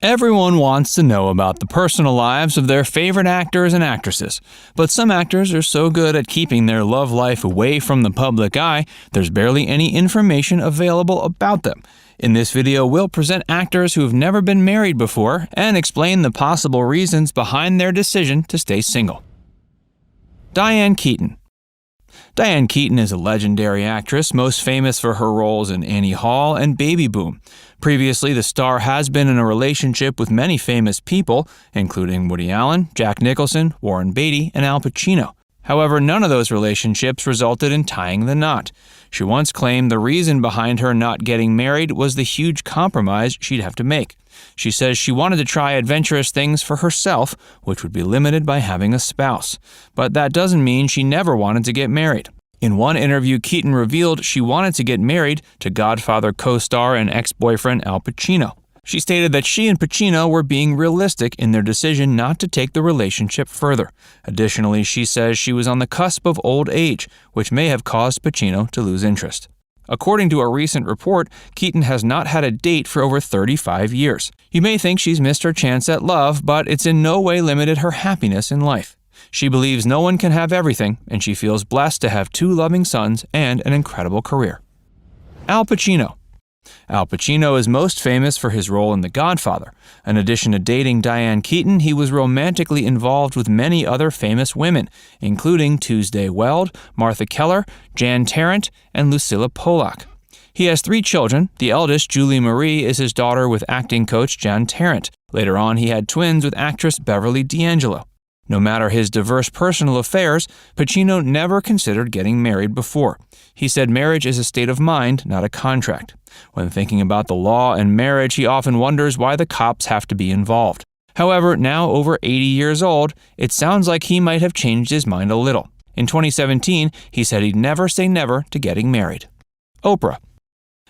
Everyone wants to know about the personal lives of their favorite actors and actresses, but some actors are so good at keeping their love life away from the public eye, there's barely any information available about them. In this video, we'll present actors who have never been married before and explain the possible reasons behind their decision to stay single. Diane Keaton. Diane Keaton is a legendary actress, most famous for her roles in Annie Hall and Baby Boom. Previously, the star has been in a relationship with many famous people, including Woody Allen, Jack Nicholson, Warren Beatty, and Al Pacino. However, none of those relationships resulted in tying the knot. She once claimed the reason behind her not getting married was the huge compromise she'd have to make. She says she wanted to try adventurous things for herself, which would be limited by having a spouse. But that doesn't mean she never wanted to get married. In one interview, Keaton revealed she wanted to get married to Godfather co-star and ex-boyfriend Al Pacino. She stated that she and Pacino were being realistic in their decision not to take the relationship further. Additionally, she says she was on the cusp of old age, which may have caused Pacino to lose interest. According to a recent report, Keaton has not had a date for over 35 years. You may think she's missed her chance at love, but it's in no way limited her happiness in life. She believes no one can have everything, and she feels blessed to have 2 loving sons and an incredible career. Al Pacino. Al Pacino is most famous for his role in The Godfather. In addition to dating Diane Keaton, he was romantically involved with many other famous women, including Tuesday Weld, Martha Keller, Jan Tarrant, and Lucilla Polak. He has 3 children. The eldest, Julie Marie, is his daughter with acting coach Jan Tarrant. Later on, he had twins with actress Beverly D'Angelo. No matter his diverse personal affairs, Pacino never considered getting married before. He said marriage is a state of mind, not a contract. When thinking about the law and marriage, he often wonders why the cops have to be involved. However, now over 80 years old, it sounds like he might have changed his mind a little. In 2017, he said he'd never say never to getting married. Oprah.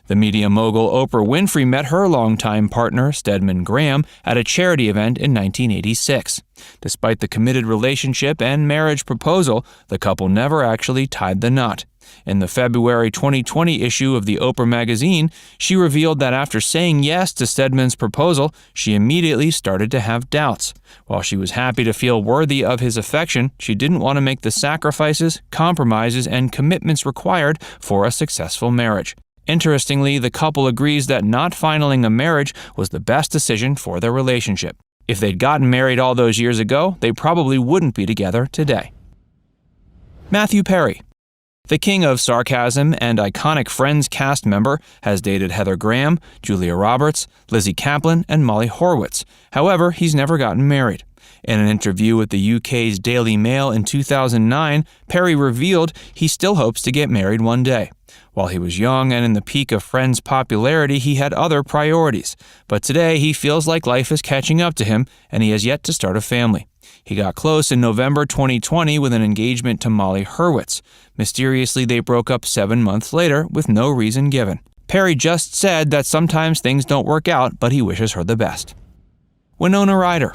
The media mogul Oprah Winfrey met her longtime partner, Stedman Graham, at a charity event in 1986. Despite the committed relationship and marriage proposal, the couple never actually tied the knot. In the February 2020 issue of the Oprah magazine, she revealed that after saying yes to Stedman's proposal, she immediately started to have doubts. While she was happy to feel worthy of his affection, she didn't want to make the sacrifices, compromises, and commitments required for a successful marriage. Interestingly, the couple agrees that not finaling a marriage was the best decision for their relationship. If they'd gotten married all those years ago, they probably wouldn't be together today. Matthew Perry. The king of sarcasm and iconic Friends cast member has dated Heather Graham, Julia Roberts, Lizzie Kaplan, and Molly Horwitz. However, he's never gotten married. In an interview with the UK's Daily Mail in 2009, Perry revealed he still hopes to get married one day. While he was young and in the peak of Friends' popularity, he had other priorities. But today, he feels like life is catching up to him, and he has yet to start a family. He got close in November 2020 with an engagement to Molly Hurwitz. Mysteriously, they broke up 7 months later with no reason given. Perry just said that sometimes things don't work out, but he wishes her the best. Winona Ryder.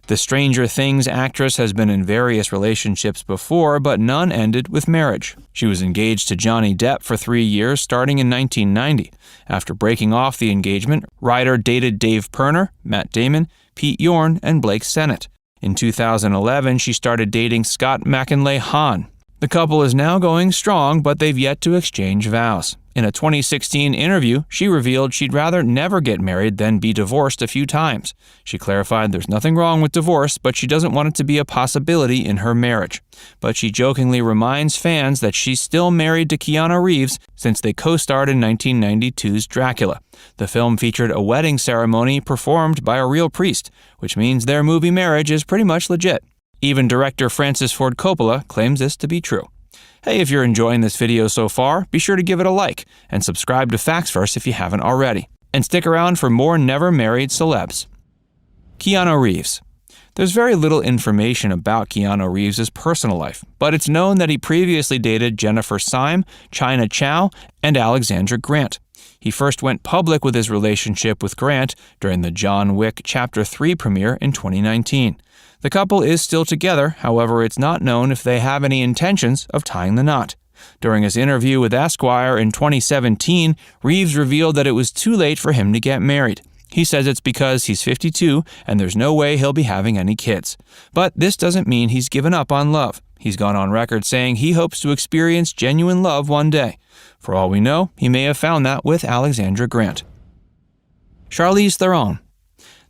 The Stranger Things actress has been in various relationships before, but none ended with marriage. She was engaged to Johnny Depp for 3 years, starting in 1990. After breaking off the engagement, Ryder dated Dave Pirner, Matt Damon, Pete Yorn, and Blake Sennett. In 2011, she started dating Scott McKinley Hahn. The couple is now going strong, but they've yet to exchange vows. In a 2016 interview, she revealed she'd rather never get married than be divorced a few times. She clarified there's nothing wrong with divorce, but she doesn't want it to be a possibility in her marriage. But she jokingly reminds fans that she's still married to Keanu Reeves since they co-starred in 1992's Dracula. The film featured a wedding ceremony performed by a real priest, which means their movie marriage is pretty much legit. Even director Francis Ford Coppola claims this to be true. Hey, if you're enjoying this video so far, be sure to give it a like and subscribe to FactsVerse if you haven't already. And stick around for more never married celebs. Keanu Reeves. There's very little information about Keanu Reeves' personal life, but it's known that he previously dated Jennifer Syme, China Chow, and Alexandra Grant. He first went public with his relationship with Grant during the John Wick Chapter 3 premiere in 2019. The couple is still together, however, it's not known if they have any intentions of tying the knot. During his interview with Esquire in 2017, Reeves revealed that it was too late for him to get married. He says it's because he's 52 and there's no way he'll be having any kids. But this doesn't mean he's given up on love. He's gone on record saying he hopes to experience genuine love one day. For all we know, he may have found that with Alexandra Grant. Charlize Theron.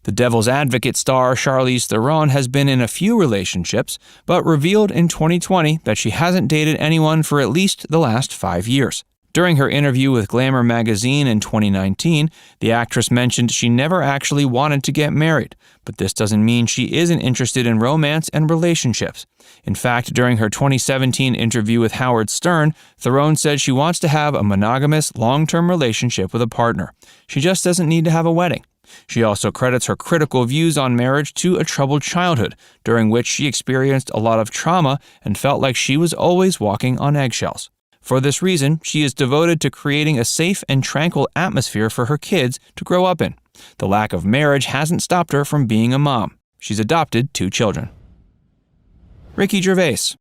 The Devil's Advocate star Charlize Theron has been in a few relationships, but revealed in 2020 that she hasn't dated anyone for at least the last 5 years. During her interview with Glamour magazine in 2019, the actress mentioned she never actually wanted to get married, but this doesn't mean she isn't interested in romance and relationships. In fact, during her 2017 interview with Howard Stern, Theron said she wants to have a monogamous, long-term relationship with a partner. She just doesn't need to have a wedding. She also credits her critical views on marriage to a troubled childhood, during which she experienced a lot of trauma and felt like she was always walking on eggshells. For this reason, she is devoted to creating a safe and tranquil atmosphere for her kids to grow up in. The lack of marriage hasn't stopped her from being a mom. She's adopted 2 children. Ricky Gervais.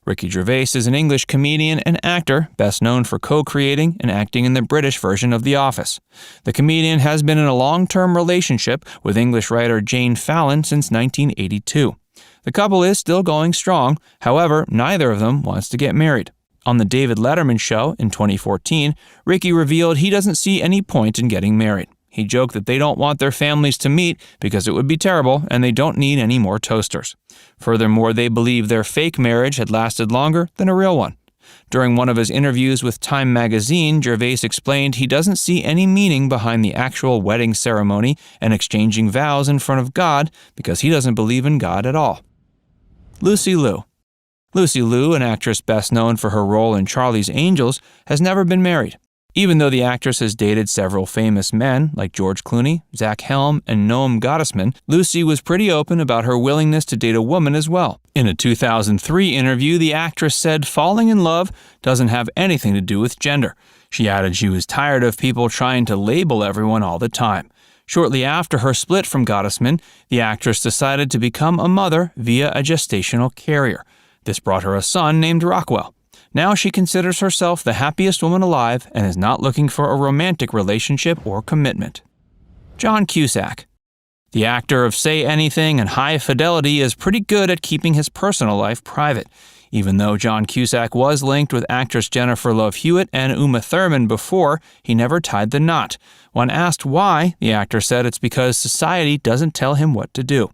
Ricky Gervais is an English comedian and actor, best known for co-creating and acting in the British version of The Office. The comedian has been in a long-term relationship with English writer Jane Fallon since 1982. The couple is still going strong, however, neither of them wants to get married. On the David Letterman show in 2014, Ricky revealed he doesn't see any point in getting married. He joked that they don't want their families to meet because it would be terrible and they don't need any more toasters. Furthermore, they believe their fake marriage had lasted longer than a real one. During one of his interviews with Time magazine, Gervais explained he doesn't see any meaning behind the actual wedding ceremony and exchanging vows in front of God because he doesn't believe in God at all. Lucy Liu. Lucy Liu, an actress best known for her role in Charlie's Angels, has never been married. Even though the actress has dated several famous men like George Clooney, Zach Helm, and Noam Gottesman, Lucy was pretty open about her willingness to date a woman as well. In a 2003 interview, the actress said falling in love doesn't have anything to do with gender. She added she was tired of people trying to label everyone all the time. Shortly after her split from Gottesman, the actress decided to become a mother via a gestational carrier. This brought her a son named Rockwell. Now she considers herself the happiest woman alive and is not looking for a romantic relationship or commitment. John Cusack. The actor of Say Anything and High Fidelity is pretty good at keeping his personal life private. Even though John Cusack was linked with actress Jennifer Love Hewitt and Uma Thurman before, he never tied the knot. When asked why, the actor said it's because society doesn't tell him what to do.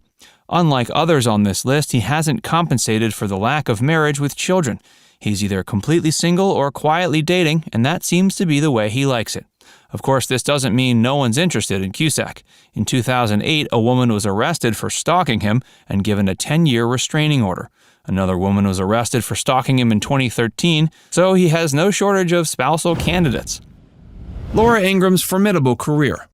Unlike others on this list, he hasn't compensated for the lack of marriage with children. He's either completely single or quietly dating, and that seems to be the way he likes it. Of course, this doesn't mean no one's interested in Cusack. In 2008, a woman was arrested for stalking him and given a 10-year restraining order. Another woman was arrested for stalking him in 2013, so he has no shortage of spousal candidates. Laura Ingraham's formidable career.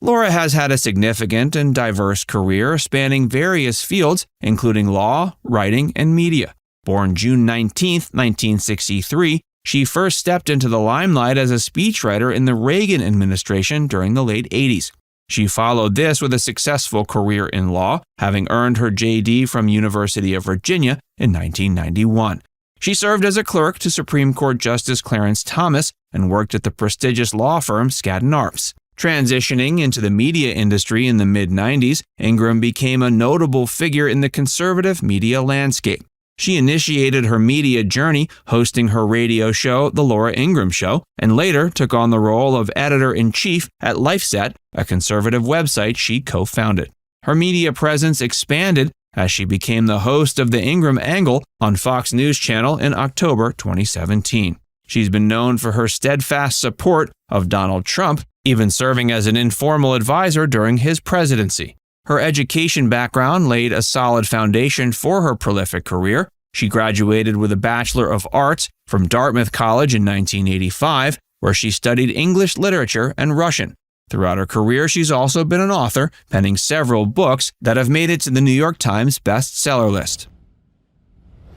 Laura has had a significant and diverse career spanning various fields, including law, writing, and media. Born June 19, 1963, she first stepped into the limelight as a speechwriter in the Reagan administration during the late 80s. She followed this with a successful career in law, having earned her JD from University of Virginia in 1991. She served as a clerk to Supreme Court Justice Clarence Thomas and worked at the prestigious law firm Skadden Arps. Transitioning into the media industry in the mid-90s, Ingraham became a notable figure in the conservative media landscape. She initiated her media journey hosting her radio show, The Laura Ingraham Show, and later took on the role of editor-in-chief at LifeSet, a conservative website she co-founded. Her media presence expanded as she became the host of The Ingraham Angle on Fox News Channel in October 2017. She's been known for her steadfast support of Donald Trump, even serving as an informal advisor during his presidency. Her education background laid a solid foundation for her prolific career. She graduated with a Bachelor of Arts from Dartmouth College in 1985, where she studied English literature and Russian. Throughout her career, she's also been an author, penning several books that have made it to the New York Times bestseller list.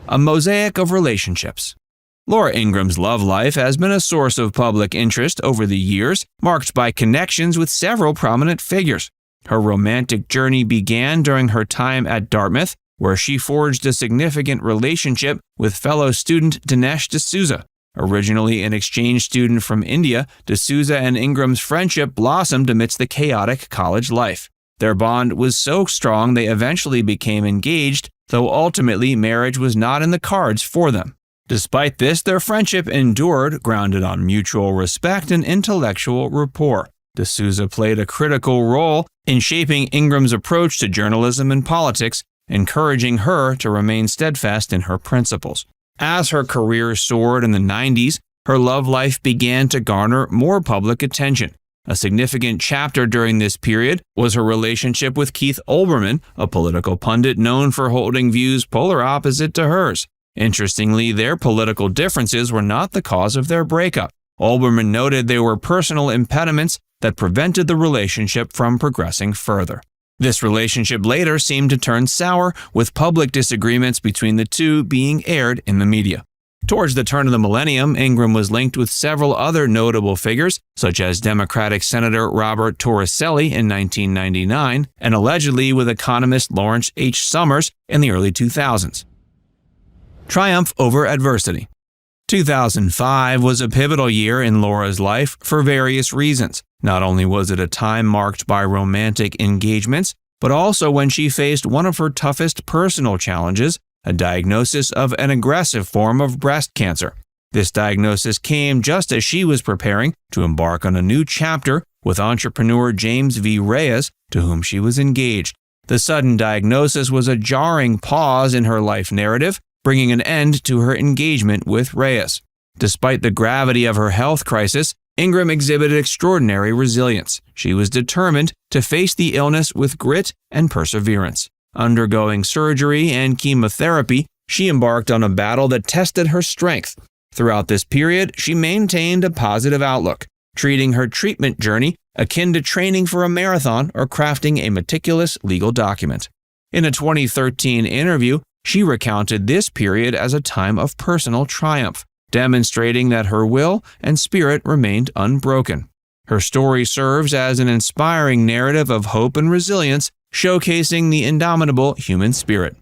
A mosaic of relationships. Laura Ingraham's love life has been a source of public interest over the years, marked by connections with several prominent figures. Her romantic journey began during her time at Dartmouth, where she forged a significant relationship with fellow student Dinesh D'Souza. Originally an exchange student from India, D'Souza and Ingram's friendship blossomed amidst the chaotic college life. Their bond was so strong they eventually became engaged, though ultimately marriage was not in the cards for them. Despite this, their friendship endured, grounded on mutual respect and intellectual rapport. D'Souza played a critical role in shaping Ingram's approach to journalism and politics, encouraging her to remain steadfast in her principles. As her career soared in the 90s, her love life began to garner more public attention. A significant chapter during this period was her relationship with Keith Olbermann, a political pundit known for holding views polar opposite to hers. Interestingly, their political differences were not the cause of their breakup. Olbermann noted there were personal impediments that prevented the relationship from progressing further. This relationship later seemed to turn sour, with public disagreements between the two being aired in the media. Towards the turn of the millennium, Ingram was linked with several other notable figures, such as Democratic Senator Robert Torricelli in 1999 and allegedly with economist Lawrence H. Summers in the early 2000s. Triumph over adversity. 2005 was a pivotal year in Laura's life for various reasons. Not only was it a time marked by romantic engagements, but also when she faced one of her toughest personal challenges, a diagnosis of an aggressive form of breast cancer. This diagnosis came just as she was preparing to embark on a new chapter with entrepreneur James V. Reyes, to whom she was engaged. The sudden diagnosis was a jarring pause in her life narrative, bringing an end to her engagement with Reyes. Despite the gravity of her health crisis, Ingram exhibited extraordinary resilience. She was determined to face the illness with grit and perseverance. Undergoing surgery and chemotherapy, she embarked on a battle that tested her strength. Throughout this period, she maintained a positive outlook, treating her treatment journey akin to training for a marathon or crafting a meticulous legal document. In a 2013 interview, she recounted this period as a time of personal triumph, demonstrating that her will and spirit remained unbroken. Her story serves as an inspiring narrative of hope and resilience, showcasing the indomitable human spirit.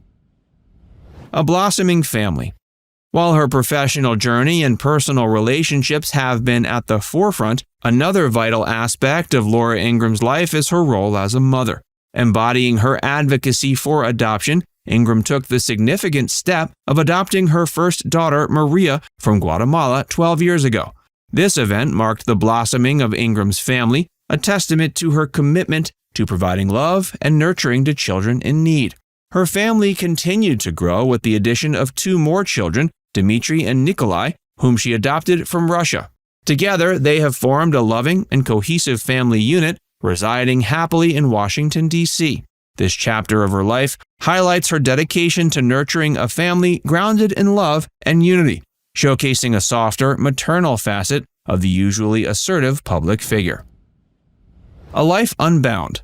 A blossoming family. While her professional journey and personal relationships have been at the forefront, another vital aspect of Laura Ingram's life is her role as a mother. Embodying her advocacy for adoption, Ingram took the significant step of adopting her first daughter, Maria, from Guatemala 12 years ago. This event marked the blossoming of Ingram's family, a testament to her commitment to providing love and nurturing to children in need. Her family continued to grow with the addition of 2 more children, Dmitry and Nikolai, whom she adopted from Russia. Together, they have formed a loving and cohesive family unit, residing happily in Washington, D.C. This chapter of her life highlights her dedication to nurturing a family grounded in love and unity, showcasing a softer, maternal facet of the usually assertive public figure. A life unbound.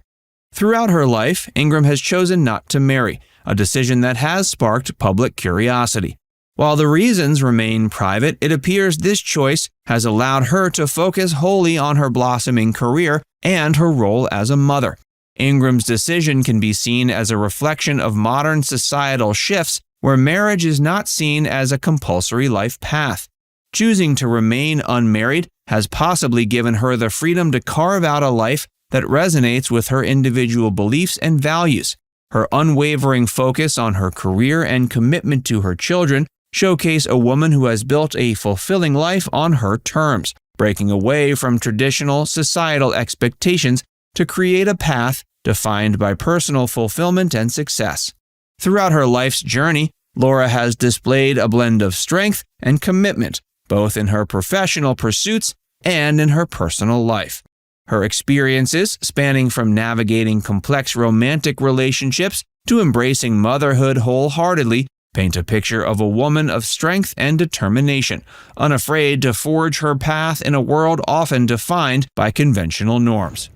Throughout her life, Ingram has chosen not to marry, a decision that has sparked public curiosity. While the reasons remain private, it appears this choice has allowed her to focus wholly on her blossoming career and her role as a mother. Ingram's decision can be seen as a reflection of modern societal shifts where marriage is not seen as a compulsory life path. Choosing to remain unmarried has possibly given her the freedom to carve out a life that resonates with her individual beliefs and values. Her unwavering focus on her career and commitment to her children showcase a woman who has built a fulfilling life on her terms, breaking away from traditional societal expectations to create a path defined by personal fulfillment and success. Throughout her life's journey, Laura has displayed a blend of strength and commitment, both in her professional pursuits and in her personal life. Her experiences, spanning from navigating complex romantic relationships to embracing motherhood wholeheartedly, paint a picture of a woman of strength and determination, unafraid to forge her path in a world often defined by conventional norms.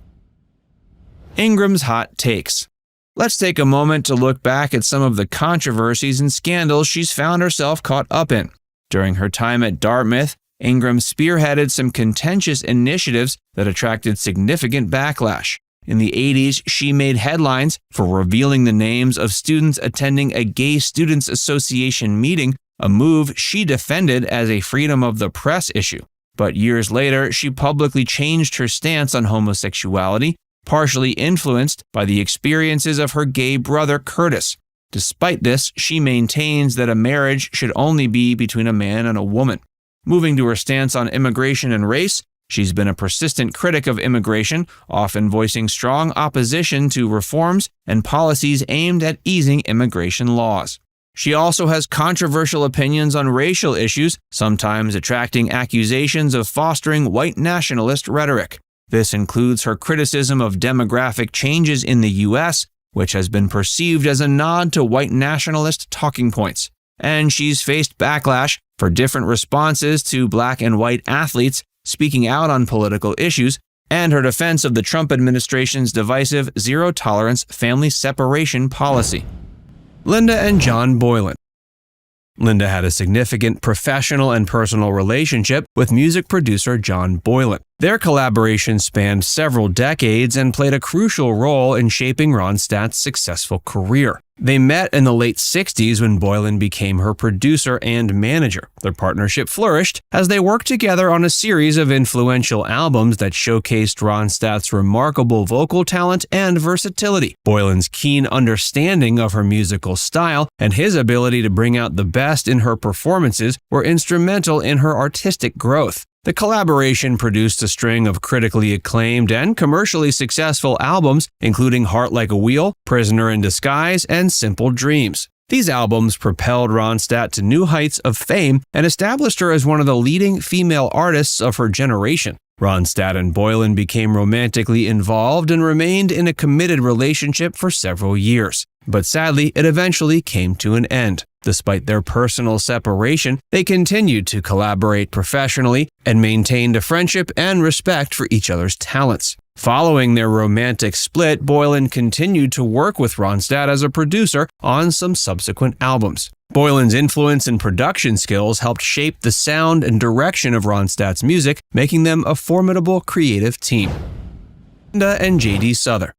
Ingram's hot takes. Let's take a moment to look back at some of the controversies and scandals she's found herself caught up in. During her time at Dartmouth, Ingram spearheaded some contentious initiatives that attracted significant backlash. In the 80s, she made headlines for revealing the names of students attending a Gay Students Association meeting, a move she defended as a freedom of the press issue. But years later, she publicly changed her stance on homosexuality, partially influenced by the experiences of her gay brother Curtis. Despite this, she maintains that a marriage should only be between a man and a woman. Moving to her stance on immigration and race, she's been a persistent critic of immigration, often voicing strong opposition to reforms and policies aimed at easing immigration laws. She also has controversial opinions on racial issues, sometimes attracting accusations of fostering white nationalist rhetoric. This includes her criticism of demographic changes in the U.S., which has been perceived as a nod to white nationalist talking points. And she's faced backlash for different responses to black and white athletes speaking out on political issues, and her defense of the Trump administration's divisive zero-tolerance family separation policy. Linda and John Boylan. Linda had a significant professional and personal relationship with music producer John Boylan. Their collaboration spanned several decades and played a crucial role in shaping Ronstadt's successful career. They met in the late 60s when Boylan became her producer and manager. Their partnership flourished as they worked together on a series of influential albums that showcased Ronstadt's remarkable vocal talent and versatility. Boylan's keen understanding of her musical style and his ability to bring out the best in her performances were instrumental in her artistic growth. The collaboration produced a string of critically acclaimed and commercially successful albums, including Heart Like a Wheel, Prisoner in Disguise, and Simple Dreams. These albums propelled Ronstadt to new heights of fame and established her as one of the leading female artists of her generation. Ronstadt and Boylan became romantically involved and remained in a committed relationship for several years. But sadly, it eventually came to an end. Despite their personal separation, they continued to collaborate professionally and maintained a friendship and respect for each other's talents. Following their romantic split, Boylan continued to work with Ronstadt as a producer on some subsequent albums. Boylan's influence and production skills helped shape the sound and direction of Ronstadt's music, making them a formidable creative team. Linda and J.D. Souther.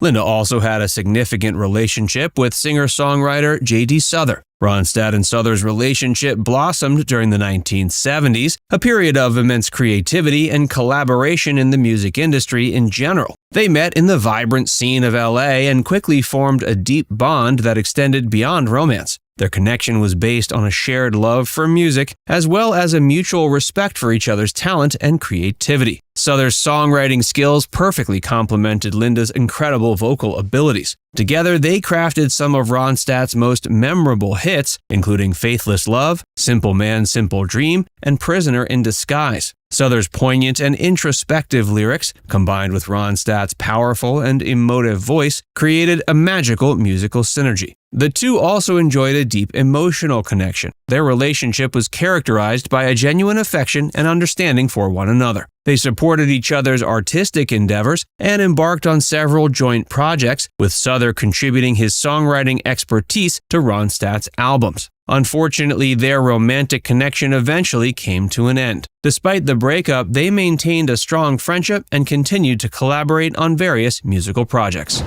Linda also had a significant relationship with singer-songwriter J.D. Souther. Ronstadt and Souther's relationship blossomed during the 1970s, a period of immense creativity and collaboration in the music industry in general. They met in the vibrant scene of LA and quickly formed a deep bond that extended beyond romance. Their connection was based on a shared love for music, as well as a mutual respect for each other's talent and creativity. Souther's songwriting skills perfectly complemented Linda's incredible vocal abilities. Together, they crafted some of Ronstadt's most memorable hits, including Faithless Love, Simple Man, Simple Dream, and Prisoner in Disguise. Souther's poignant and introspective lyrics, combined with Ronstadt's powerful and emotive voice, created a magical musical synergy. The two also enjoyed a deep emotional connection. Their relationship was characterized by a genuine affection and understanding for one another. They supported each other's artistic endeavors and embarked on several joint projects, with Souther contributing his songwriting expertise to Ronstadt's albums. Unfortunately, their romantic connection eventually came to an end. Despite the breakup, they maintained a strong friendship and continued to collaborate on various musical projects.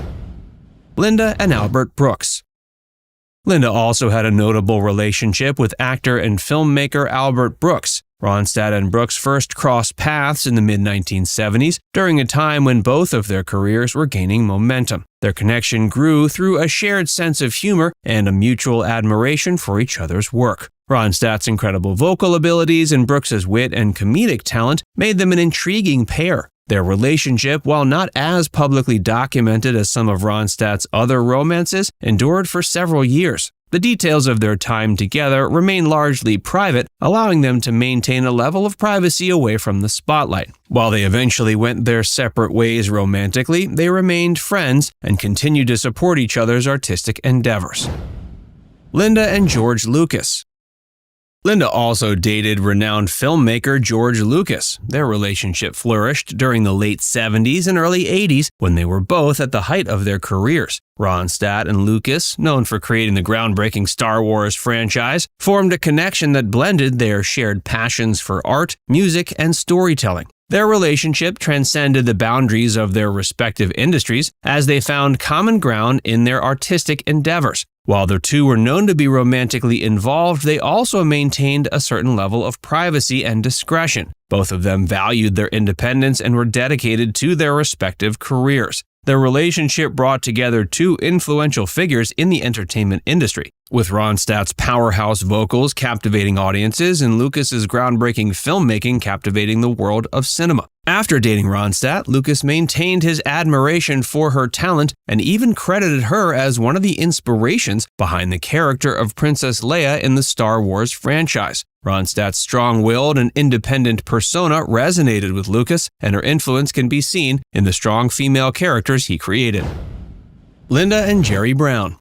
Linda and Albert Brooks. Linda also had a notable relationship with actor and filmmaker Albert Brooks. Ronstadt and Brooks first crossed paths in the mid-1970s, during a time when both of their careers were gaining momentum. Their connection grew through a shared sense of humor and a mutual admiration for each other's work. Ronstadt's incredible vocal abilities and Brooks's wit and comedic talent made them an intriguing pair. Their relationship, while not as publicly documented as some of Ronstadt's other romances, endured for several years. The details of their time together remain largely private, allowing them to maintain a level of privacy away from the spotlight. While they eventually went their separate ways romantically, they remained friends and continued to support each other's artistic endeavors. Linda and George Lucas. Linda also dated renowned filmmaker George Lucas. Their relationship flourished during the late 70s and early 80s when they were both at the height of their careers. Ronstadt and Lucas, known for creating the groundbreaking Star Wars franchise, formed a connection that blended their shared passions for art, music, and storytelling. Their relationship transcended the boundaries of their respective industries as they found common ground in their artistic endeavors. While the two were known to be romantically involved, they also maintained a certain level of privacy and discretion. Both of them valued their independence and were dedicated to their respective careers. Their relationship brought together two influential figures in the entertainment industry, with Ronstadt's powerhouse vocals captivating audiences and Lucas's groundbreaking filmmaking captivating the world of cinema. After dating Ronstadt, Lucas maintained his admiration for her talent and even credited her as one of the inspirations behind the character of Princess Leia in the Star Wars franchise. Ronstadt's strong-willed and independent persona resonated with Lucas, and her influence can be seen in the strong female characters he created. Linda and Jerry Brown.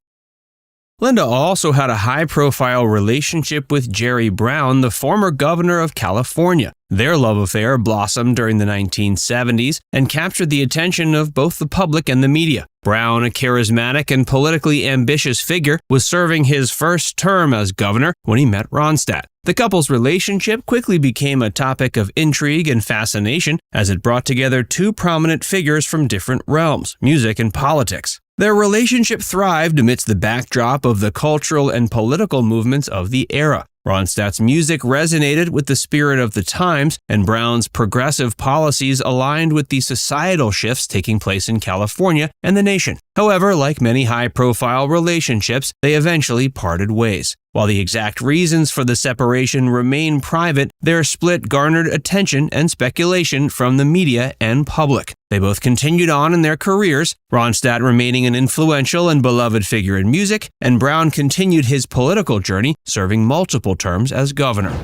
Linda also had a high-profile relationship with Jerry Brown, the former governor of California. Their love affair blossomed during the 1970s and captured the attention of both the public and the media. Brown, a charismatic and politically ambitious figure, was serving his first term as governor when he met Ronstadt. The couple's relationship quickly became a topic of intrigue and fascination as it brought together two prominent figures from different realms, music and politics. Their relationship thrived amidst the backdrop of the cultural and political movements of the era. Ronstadt's music resonated with the spirit of the times, and Brown's progressive policies aligned with the societal shifts taking place in California and the nation. However, like many high-profile relationships, they eventually parted ways. While the exact reasons for the separation remain private, their split garnered attention and speculation from the media and public. They both continued on in their careers, Ronstadt remaining an influential and beloved figure in music, and Brown continued his political journey, serving multiple terms as governor.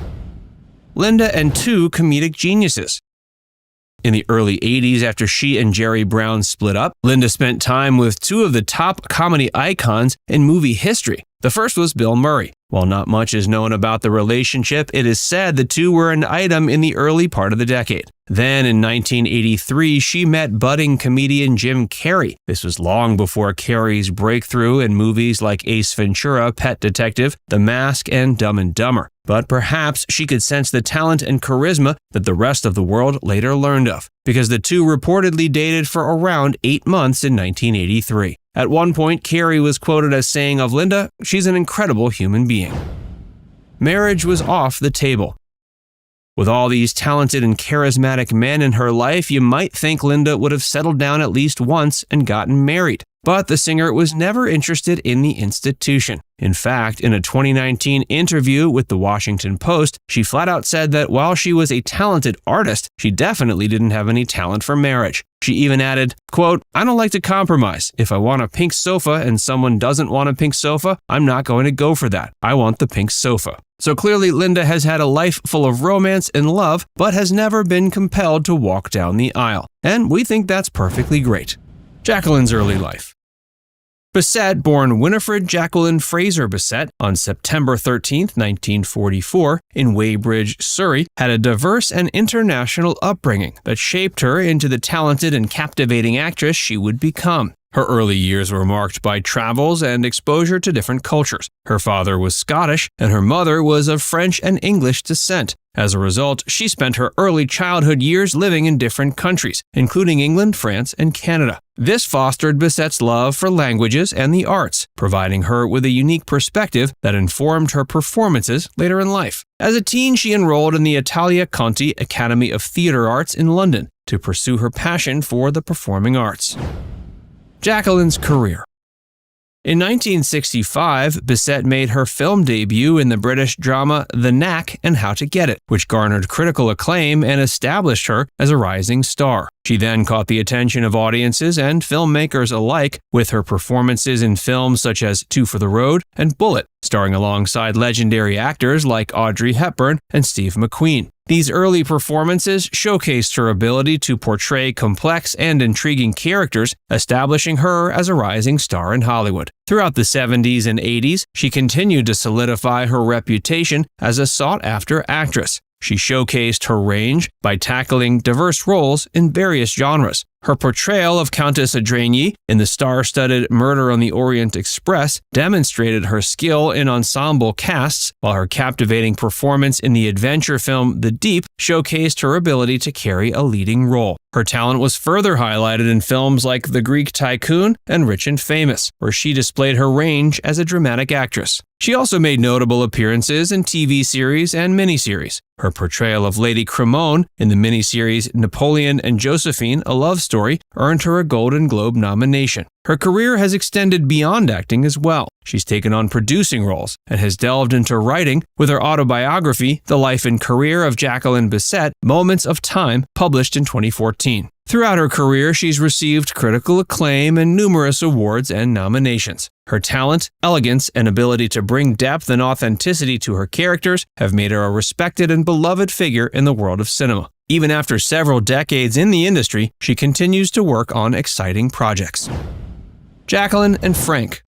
Linda and two comedic geniuses. In the early 80s, after she and Jerry Brown split up, Linda spent time with two of the top comedy icons in movie history. The first was Bill Murray. While not much is known about the relationship, it is said the two were an item in the early part of the decade. Then in 1983, she met budding comedian Jim Carrey. This was long before Carrey's breakthrough in movies like Ace Ventura, Pet Detective, The Mask, and Dumb and Dumber. But perhaps she could sense the talent and charisma that the rest of the world later learned of, because the two reportedly dated for around 8 months in 1983. At one point, Carrey was quoted as saying of Linda, "She's an incredible human being." Marriage was off the table. With all these talented and charismatic men in her life, you might think Linda would have settled down at least once and gotten married. But the singer was never interested in the institution. In fact, in a 2019 interview with The Washington Post, she flat out said that while she was a talented artist, she definitely didn't have any talent for marriage. She even added, quote, "I don't like to compromise. If I want a pink sofa and someone doesn't want a pink sofa, I'm not going to go for that. I want the pink sofa." So clearly, Linda has had a life full of romance and love, but has never been compelled to walk down the aisle. And we think that's perfectly great. Jacqueline's early life. Bisset, born Winifred Jacqueline Fraser Bisset on September 13, 1944, in Weybridge, Surrey, had a diverse and international upbringing that shaped her into the talented and captivating actress she would become. Her early years were marked by travels and exposure to different cultures. Her father was Scottish, and her mother was of French and English descent. As a result, she spent her early childhood years living in different countries, including England, France, and Canada. This fostered Bisset's love for languages and the arts, providing her with a unique perspective that informed her performances later in life. As a teen, she enrolled in the Italia Conti Academy of Theatre Arts in London to pursue her passion for the performing arts. Jacqueline's career. In 1965, Bisset made her film debut in the British drama The Knack and How to Get It, which garnered critical acclaim and established her as a rising star. She then caught the attention of audiences and filmmakers alike with her performances in films such as Two for the Road and Bullet, starring alongside legendary actors like Audrey Hepburn and Steve McQueen. These early performances showcased her ability to portray complex and intriguing characters, establishing her as a rising star in Hollywood. Throughout the 70s and 80s, she continued to solidify her reputation as a sought-after actress. She showcased her range by tackling diverse roles in various genres. Her portrayal of Countess Adragny in the star-studded Murder on the Orient Express demonstrated her skill in ensemble casts, while her captivating performance in the adventure film The Deep showcased her ability to carry a leading role. Her talent was further highlighted in films like The Greek Tycoon and Rich and Famous, where she displayed her range as a dramatic actress. She also made notable appearances in TV series and miniseries. Her portrayal of Lady Cremone in the miniseries Napoleon and Josephine, A Love Story, earned her a Golden Globe nomination. Her career has extended beyond acting as well. She's taken on producing roles and has delved into writing with her autobiography, The Life and Career of Jacqueline Bisset, Moments of Time, published in 2014. Throughout her career, she's received critical acclaim and numerous awards and nominations. Her talent, elegance, and ability to bring depth and authenticity to her characters have made her a respected and beloved figure in the world of cinema. Even after several decades in the industry, she continues to work on exciting projects. Jacqueline and Frank.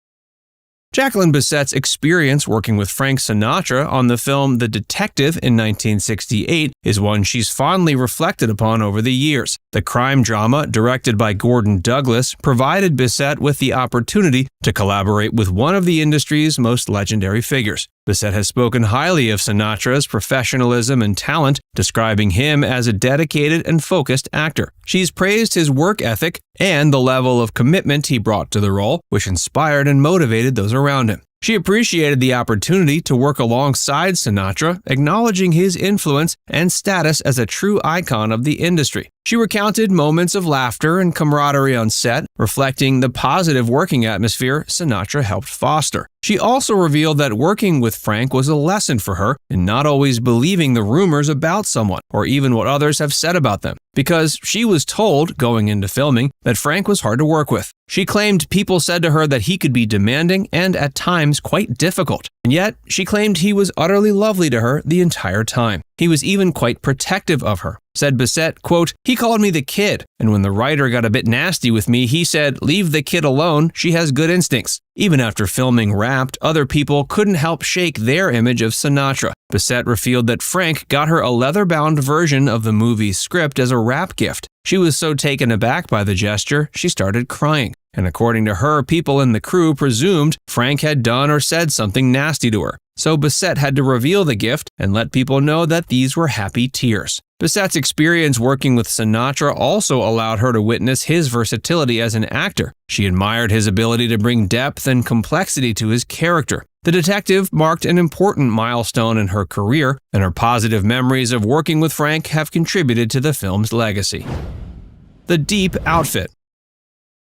Jacqueline Bisset's experience working with Frank Sinatra on the film The Detective in 1968 is one she's fondly reflected upon over the years. The crime drama, directed by Gordon Douglas, provided Bisset with the opportunity to collaborate with one of the industry's most legendary figures. Bisset has spoken highly of Sinatra's professionalism and talent, describing him as a dedicated and focused actor. She's praised his work ethic and the level of commitment he brought to the role, which inspired and motivated those around him. She appreciated the opportunity to work alongside Sinatra, acknowledging his influence and status as a true icon of the industry. She recounted moments of laughter and camaraderie on set, reflecting the positive working atmosphere Sinatra helped foster. She also revealed that working with Frank was a lesson for her in not always believing the rumors about someone or even what others have said about them, because she was told, going into filming, that Frank was hard to work with. She claimed people said to her that he could be demanding and at times quite difficult, and yet she claimed he was utterly lovely to her the entire time. He was even quite protective of her. Said Bisset, quote, "He called me the kid, and when the writer got a bit nasty with me, he said, 'Leave the kid alone, she has good instincts.'" Even after filming Wrapped, other people couldn't help shake their image of Sinatra. Bisset revealed that Frank got her a leather-bound version of the movie's script as a wrap gift. She was so taken aback by the gesture, she started crying. And according to her, people in the crew presumed Frank had done or said something nasty to her. So Bisset had to reveal the gift and let people know that these were happy tears. Bisset's experience working with Sinatra also allowed her to witness his versatility as an actor. She admired his ability to bring depth and complexity to his character. The Detective marked an important milestone in her career, and her positive memories of working with Frank have contributed to the film's legacy. The Deep outfit.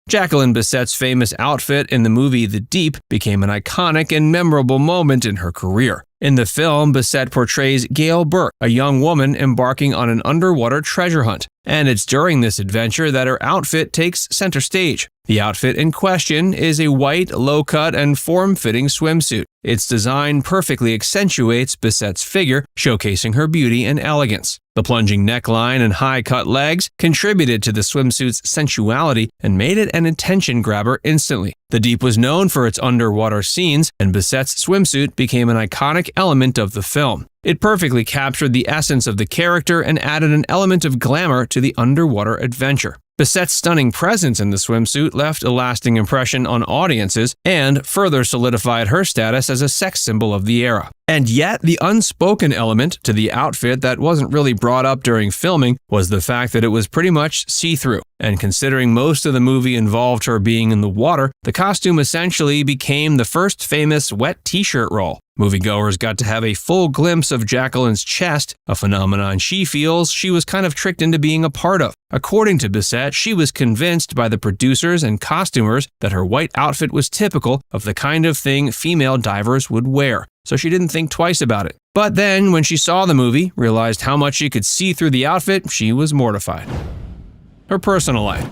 Jacqueline Bisset's famous outfit in the movie The Deep became an iconic and memorable moment in her career. In the film, Bisset portrays Gail Burke, a young woman embarking on an underwater treasure hunt, and it's during this adventure that her outfit takes center stage. The outfit in question is a white, low-cut, and form-fitting swimsuit. Its design perfectly accentuates Bisset's figure, showcasing her beauty and elegance. The plunging neckline and high-cut legs contributed to the swimsuit's sensuality and made it an attention grabber instantly. The Deep was known for its underwater scenes, and Bisset's swimsuit became an iconic element of the film. It perfectly captured the essence of the character and added an element of glamour to the underwater adventure. Bisset's stunning presence in the swimsuit left a lasting impression on audiences and further solidified her status as a sex symbol of the era. And yet, the unspoken element to the outfit that wasn't really brought up during filming was the fact that it was pretty much see-through. And considering most of the movie involved her being in the water, the costume essentially became the first famous wet t-shirt role. Moviegoers got to have a full glimpse of Jacqueline's chest, a phenomenon she feels she was kind of tricked into being a part of. According to Bisset, she was convinced by the producers and costumers that her white outfit was typical of the kind of thing female divers would wear, so she didn't think twice about it. But then, when she saw the movie, realized how much she could see through the outfit, she was mortified. Her personal life.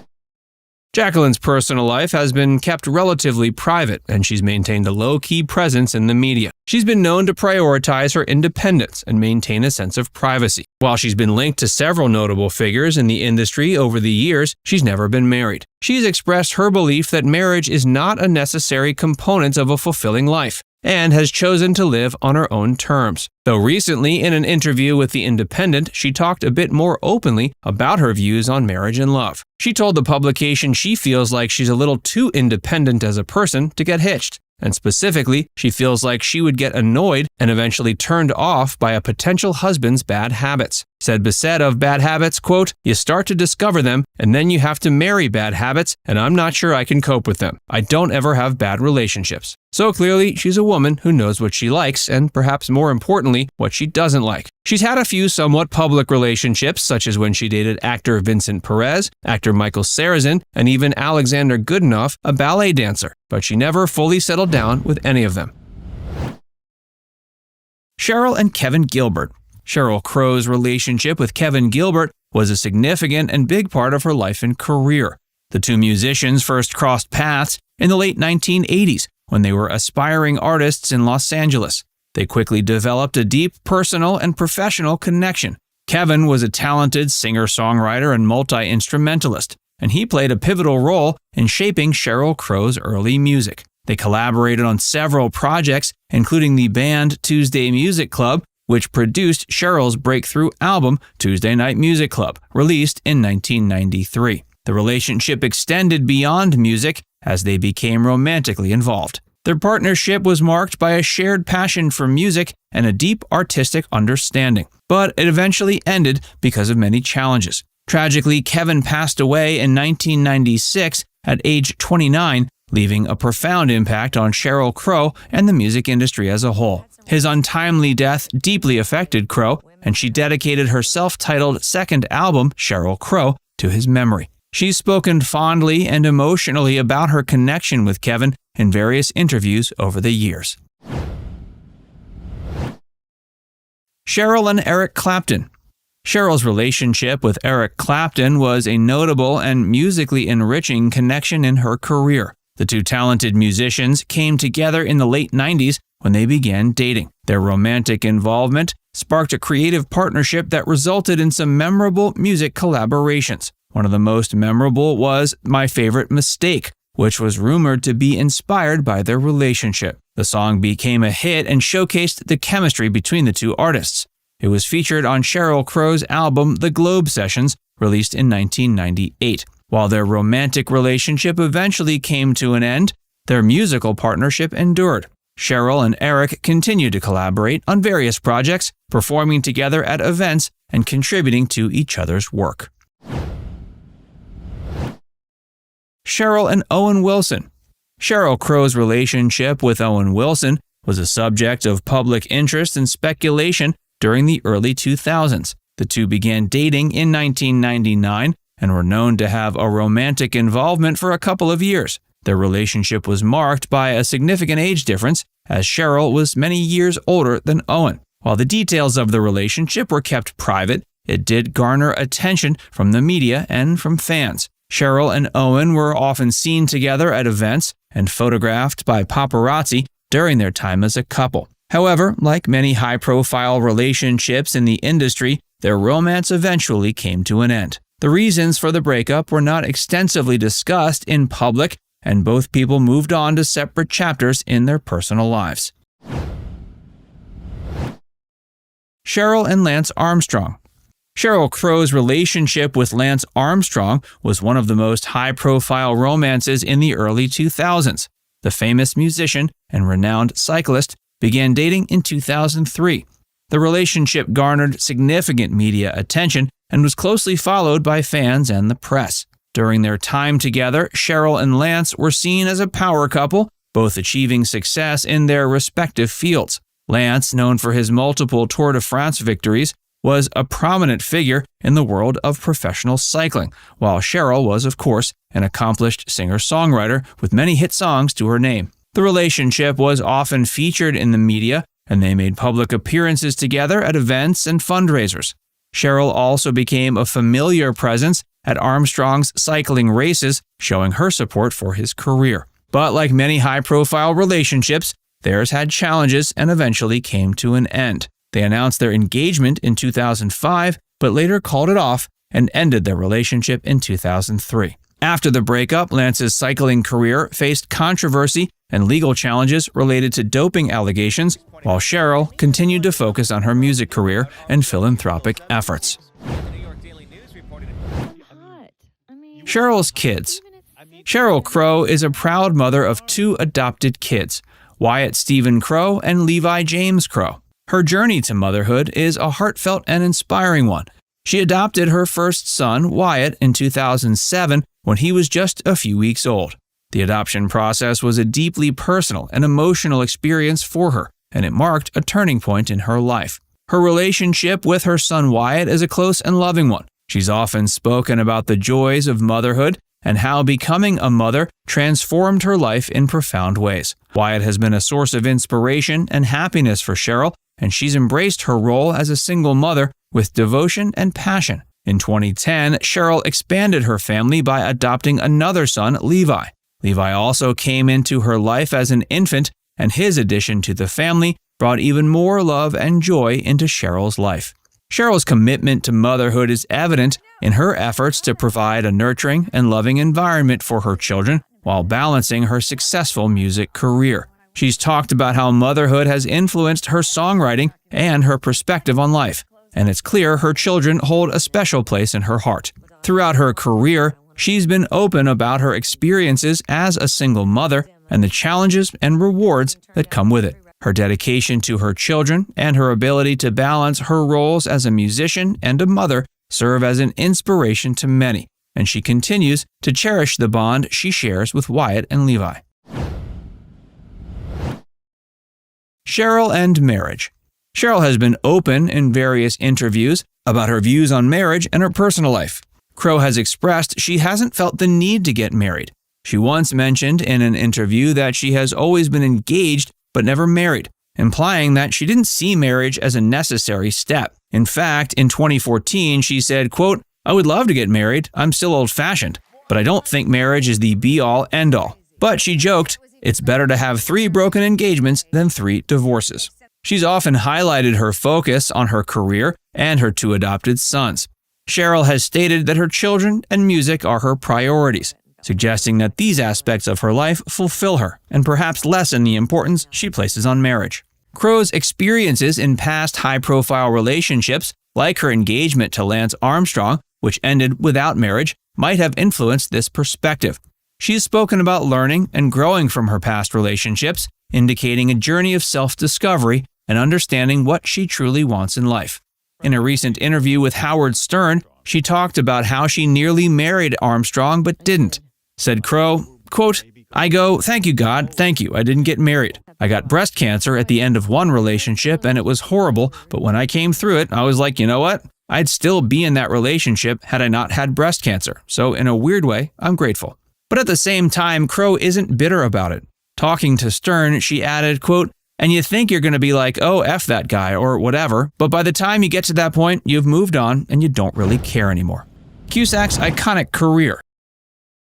Jacqueline's personal life has been kept relatively private, and she's maintained a low-key presence in the media. She's been known to prioritize her independence and maintain a sense of privacy. While she's been linked to several notable figures in the industry over the years, she's never been married. She's expressed her belief that marriage is not a necessary component of a fulfilling life. and has chosen to live on her own terms. Though recently, in an interview with The Independent, she talked a bit more openly about her views on marriage and love. She told the publication she feels like she's a little too independent as a person to get hitched. And specifically, she feels like she would get annoyed and eventually turned off by a potential husband's bad habits. Said Bisset of Bad Habits, quote, "You start to discover them, and then you have to marry bad habits, and I'm not sure I can cope with them. I don't ever have bad relationships." So clearly, she's a woman who knows what she likes, and perhaps more importantly, what she doesn't like. She's had a few somewhat public relationships, such as when she dated actor Vincent Perez, actor Michael Sarrazin, and even Alexander Goodenough, a ballet dancer, but she never fully settled down with any of them. Sheryl and Kevin Gilbert. Sheryl Crow's relationship with Kevin Gilbert was a significant and big part of her life and career. The two musicians first crossed paths in the late 1980s when they were aspiring artists in Los Angeles. They quickly developed a deep personal and professional connection. Kevin was a talented singer-songwriter and multi-instrumentalist, and he played a pivotal role in shaping Sheryl Crow's early music. They collaborated on several projects, including the band Tuesday Music Club, which produced Sheryl's breakthrough album, Tuesday Night Music Club, released in 1993. The relationship extended beyond music as they became romantically involved. Their partnership was marked by a shared passion for music and a deep artistic understanding, but it eventually ended because of many challenges. Tragically, Kevin passed away in 1996 at age 29, leaving a profound impact on Sheryl Crow and the music industry as a whole. His untimely death deeply affected Crow, and she dedicated her self-titled second album, Sheryl Crow, to his memory. She's spoken fondly and emotionally about her connection with Kevin in various interviews over the years. Sheryl and Eric Clapton. Sheryl's relationship with Eric Clapton was a notable and musically enriching connection in her career. The two talented musicians came together in the late 90s when they began dating. Their romantic involvement sparked a creative partnership that resulted in some memorable music collaborations. One of the most memorable was My Favorite Mistake, which was rumored to be inspired by their relationship. The song became a hit and showcased the chemistry between the two artists. It was featured on Sheryl Crow's album The Globe Sessions, released in 1998. While their romantic relationship eventually came to an end, their musical partnership endured. Sheryl and Eric continued to collaborate on various projects, performing together at events and contributing to each other's work. Sheryl and Owen Wilson. Sheryl Crow's relationship with Owen Wilson was a subject of public interest and speculation during the early 2000s. The two began dating in 1999 and were known to have a romantic involvement for a couple of years. Their relationship was marked by a significant age difference, as Sheryl was many years older than Owen. While the details of the relationship were kept private, it did garner attention from the media and from fans. Sheryl and Owen were often seen together at events and photographed by paparazzi during their time as a couple. However, like many high-profile relationships in the industry, their romance eventually came to an end. The reasons for the breakup were not extensively discussed in public, and both people moved on to separate chapters in their personal lives. Sheryl and Lance Armstrong. Sheryl Crow's relationship with Lance Armstrong was one of the most high-profile romances in the early 2000s. The famous musician and renowned cyclist began dating in 2003. The relationship garnered significant media attention and was closely followed by fans and the press. During their time together, Sheryl and Lance were seen as a power couple, both achieving success in their respective fields. Lance, known for his multiple Tour de France victories, was a prominent figure in the world of professional cycling, while Sheryl was, of course, an accomplished singer-songwriter with many hit songs to her name. The relationship was often featured in the media, and they made public appearances together at events and fundraisers. Sheryl also became a familiar presence at Armstrong's cycling races, showing her support for his career. But like many high-profile relationships, theirs had challenges and eventually came to an end. They announced their engagement in 2005, but later called it off and ended their relationship in 2003. After the breakup, Lance's cycling career faced controversy and legal challenges related to doping allegations, while Sheryl continued to focus on her music career and philanthropic efforts. Sheryl's kids. Sheryl Crow is a proud mother of 2 adopted kids, Wyatt Stephen Crow and Levi James Crow. Her journey to motherhood is a heartfelt and inspiring one. She adopted her first son, Wyatt, in 2007 when he was just a few weeks old. The adoption process was a deeply personal and emotional experience for her, and it marked a turning point in her life. Her relationship with her son Wyatt is a close and loving one. She's often spoken about the joys of motherhood and how becoming a mother transformed her life in profound ways. Wyatt has been a source of inspiration and happiness for Sheryl, and she's embraced her role as a single mother with devotion and passion. In 2010, Sheryl expanded her family by adopting another son, Levi. Levi also came into her life as an infant, and his addition to the family brought even more love and joy into Sheryl's life. Sheryl's commitment to motherhood is evident in her efforts to provide a nurturing and loving environment for her children while balancing her successful music career. She's talked about how motherhood has influenced her songwriting and her perspective on life, and it's clear her children hold a special place in her heart. Throughout her career, she's been open about her experiences as a single mother and the challenges and rewards that come with it. Her dedication to her children and her ability to balance her roles as a musician and a mother serve as an inspiration to many, and she continues to cherish the bond she shares with Wyatt and Levi. Sheryl and marriage. Sheryl has been open in various interviews about her views on marriage and her personal life. Crow has expressed she hasn't felt the need to get married. She once mentioned in an interview that she has always been engaged but never married, implying that she didn't see marriage as a necessary step. In fact, in 2014, she said, quote, "I would love to get married. I'm still old-fashioned, but I don't think marriage is the be-all, end-all." But she joked, "It's better to have 3 broken engagements than 3 divorces." She's often highlighted her focus on her career and her 2 adopted sons. Sheryl has stated that her children and music are her priorities, suggesting that these aspects of her life fulfill her and perhaps lessen the importance she places on marriage. Crow's experiences in past high-profile relationships, like her engagement to Lance Armstrong, which ended without marriage, might have influenced this perspective. She's spoken about learning and growing from her past relationships, indicating a journey of self-discovery and understanding what she truly wants in life. In a recent interview with Howard Stern, she talked about how she nearly married Armstrong but didn't. Said Crow, quote, "I go, thank you, God, thank you, I didn't get married. I got breast cancer at the end of one relationship and it was horrible, but when I came through it, I was like, you know what? I'd still be in that relationship had I not had breast cancer. So in a weird way, I'm grateful." But at the same time, Crow isn't bitter about it. Talking to Stern, she added, quote, "And you think you're going to be like, oh, F that guy or whatever, but by the time you get to that point, you've moved on and you don't really care anymore." Cusack's iconic career.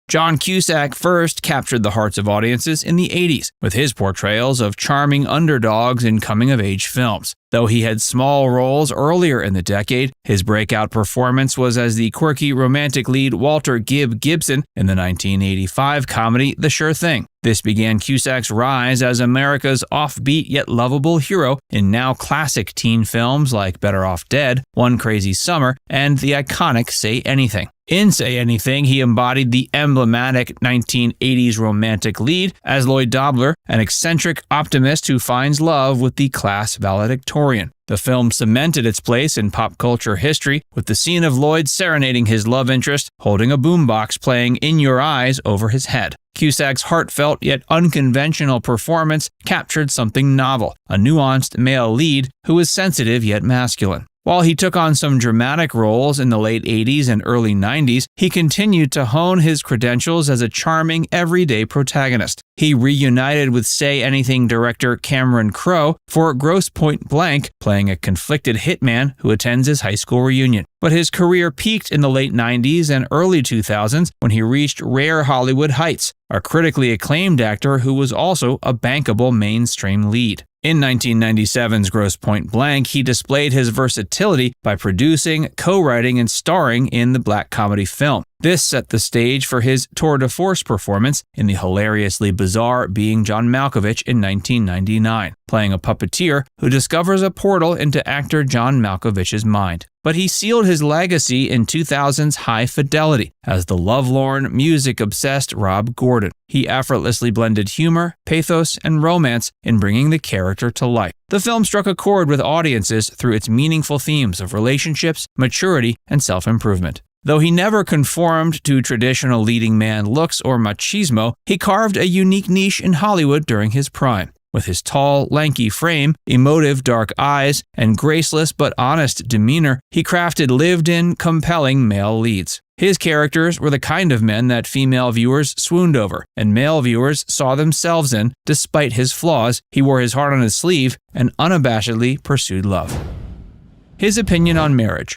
John Cusack first captured the hearts of audiences in the 80s with his portrayals of charming underdogs in coming-of-age films. Though he had small roles earlier in the decade, his breakout performance was as the quirky romantic lead Walter Gibb Gibson in the 1985 comedy The Sure Thing. This began Cusack's rise as America's offbeat yet lovable hero in now classic teen films like Better Off Dead, One Crazy Summer, and the iconic Say Anything. In Say Anything, he embodied the emblematic 1980s romantic lead as Lloyd Dobler, an eccentric optimist who finds love with the class valedictorian. The film cemented its place in pop culture history with the scene of Lloyd serenading his love interest, holding a boombox playing In Your Eyes over his head. Cusack's heartfelt yet unconventional performance captured something novel, a nuanced male lead who was sensitive yet masculine. While he took on some dramatic roles in the late 80s and early 90s, he continued to hone his credentials as a charming, everyday protagonist. He reunited with Say Anything director Cameron Crowe for Grosse Point Blank, playing a conflicted hitman who attends his high school reunion. But his career peaked in the late 90s and early 2000s when he reached Rare Hollywood Heights, a critically acclaimed actor who was also a bankable mainstream lead. In 1997's Grosse Point Blank, he displayed his versatility by producing, co-writing, and starring in the black comedy film. This set the stage for his tour de force performance in the hilariously bizarre Being John Malkovich in 1999, playing a puppeteer who discovers a portal into actor John Malkovich's mind. But he sealed his legacy in 2000's High Fidelity as the lovelorn, music-obsessed Rob Gordon. He effortlessly blended humor, pathos, and romance in bringing the character to life. The film struck a chord with audiences through its meaningful themes of relationships, maturity, and self-improvement. Though he never conformed to traditional leading man looks or machismo, he carved a unique niche in Hollywood during his prime. With his tall, lanky frame, emotive dark eyes, and graceless but honest demeanor, he crafted lived-in, compelling male leads. His characters were the kind of men that female viewers swooned over, and male viewers saw themselves in. Despite his flaws, he wore his heart on his sleeve and unabashedly pursued love. His opinion on marriage.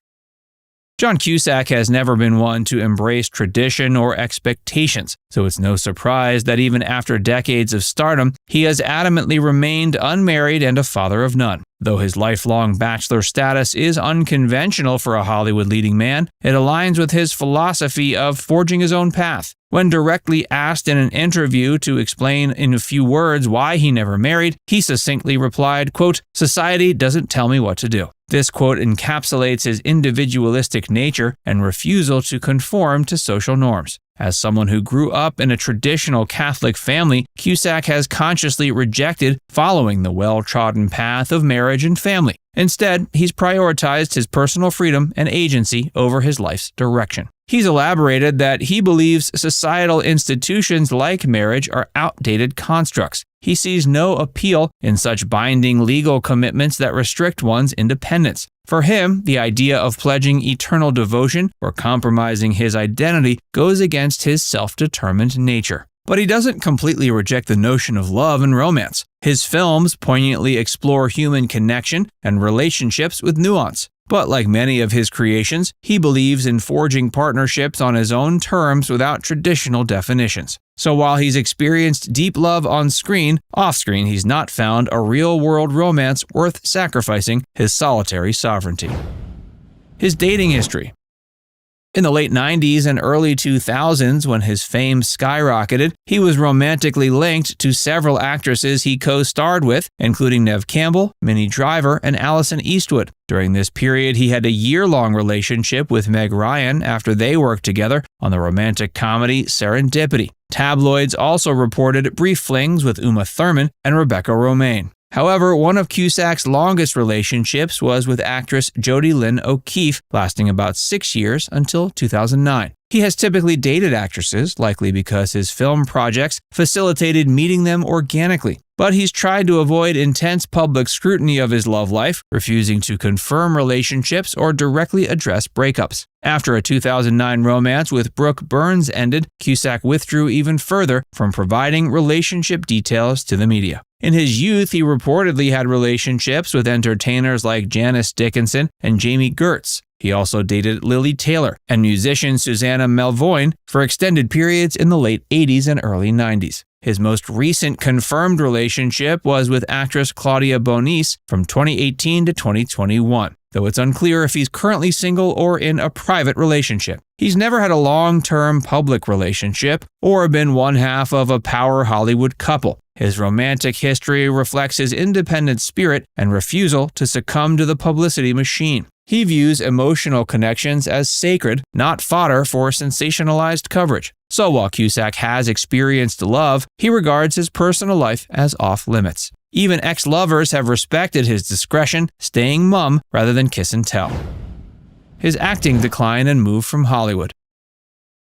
John Cusack has never been one to embrace tradition or expectations, so it's no surprise that even after decades of stardom, he has adamantly remained unmarried and a father of none. Though his lifelong bachelor status is unconventional for a Hollywood leading man, it aligns with his philosophy of forging his own path. When directly asked in an interview to explain in a few words why he never married, he succinctly replied, quote, "Society doesn't tell me what to do." This quote encapsulates his individualistic nature and refusal to conform to social norms. As someone who grew up in a traditional Catholic family, Cusack has consciously rejected following the well-trodden path of marriage and family. Instead, he's prioritized his personal freedom and agency over his life's direction. He's elaborated that he believes societal institutions like marriage are outdated constructs. He sees no appeal in such binding legal commitments that restrict one's independence. For him, the idea of pledging eternal devotion or compromising his identity goes against his self-determined nature. But he doesn't completely reject the notion of love and romance. His films poignantly explore human connection and relationships with nuance. But like many of his creations, he believes in forging partnerships on his own terms without traditional definitions. So while he's experienced deep love on screen, off-screen he's not found a real-world romance worth sacrificing his solitary sovereignty. His dating history. In the late 90s and early 2000s, when his fame skyrocketed, he was romantically linked to several actresses he co-starred with, including Neve Campbell, Minnie Driver, and Alison Eastwood. During this period, he had a year-long relationship with Meg Ryan after they worked together on the romantic comedy Serendipity. Tabloids also reported brief flings with Uma Thurman and Rebecca Romijn. However, one of Cusack's longest relationships was with actress Jodie Lynn O'Keefe, lasting about 6 years until 2009. He has typically dated actresses, likely because his film projects facilitated meeting them organically. But he's tried to avoid intense public scrutiny of his love life, refusing to confirm relationships or directly address breakups. After a 2009 romance with Brooke Burns ended, Cusack withdrew even further from providing relationship details to the media. In his youth, he reportedly had relationships with entertainers like Janice Dickinson and Jamie Gertz. He also dated Lily Taylor and musician Susanna Melvoin for extended periods in the late 80s and early 90s. His most recent confirmed relationship was with actress Claudia Bonis from 2018 to 2021, though it's unclear if he's currently single or in a private relationship. He's never had a long-term public relationship or been one half of a power Hollywood couple. His romantic history reflects his independent spirit and refusal to succumb to the publicity machine. He views emotional connections as sacred, not fodder for sensationalized coverage. So while Cusack has experienced love, he regards his personal life as off-limits. Even ex-lovers have respected his discretion, staying mum rather than kiss and tell. His acting decline and move from Hollywood.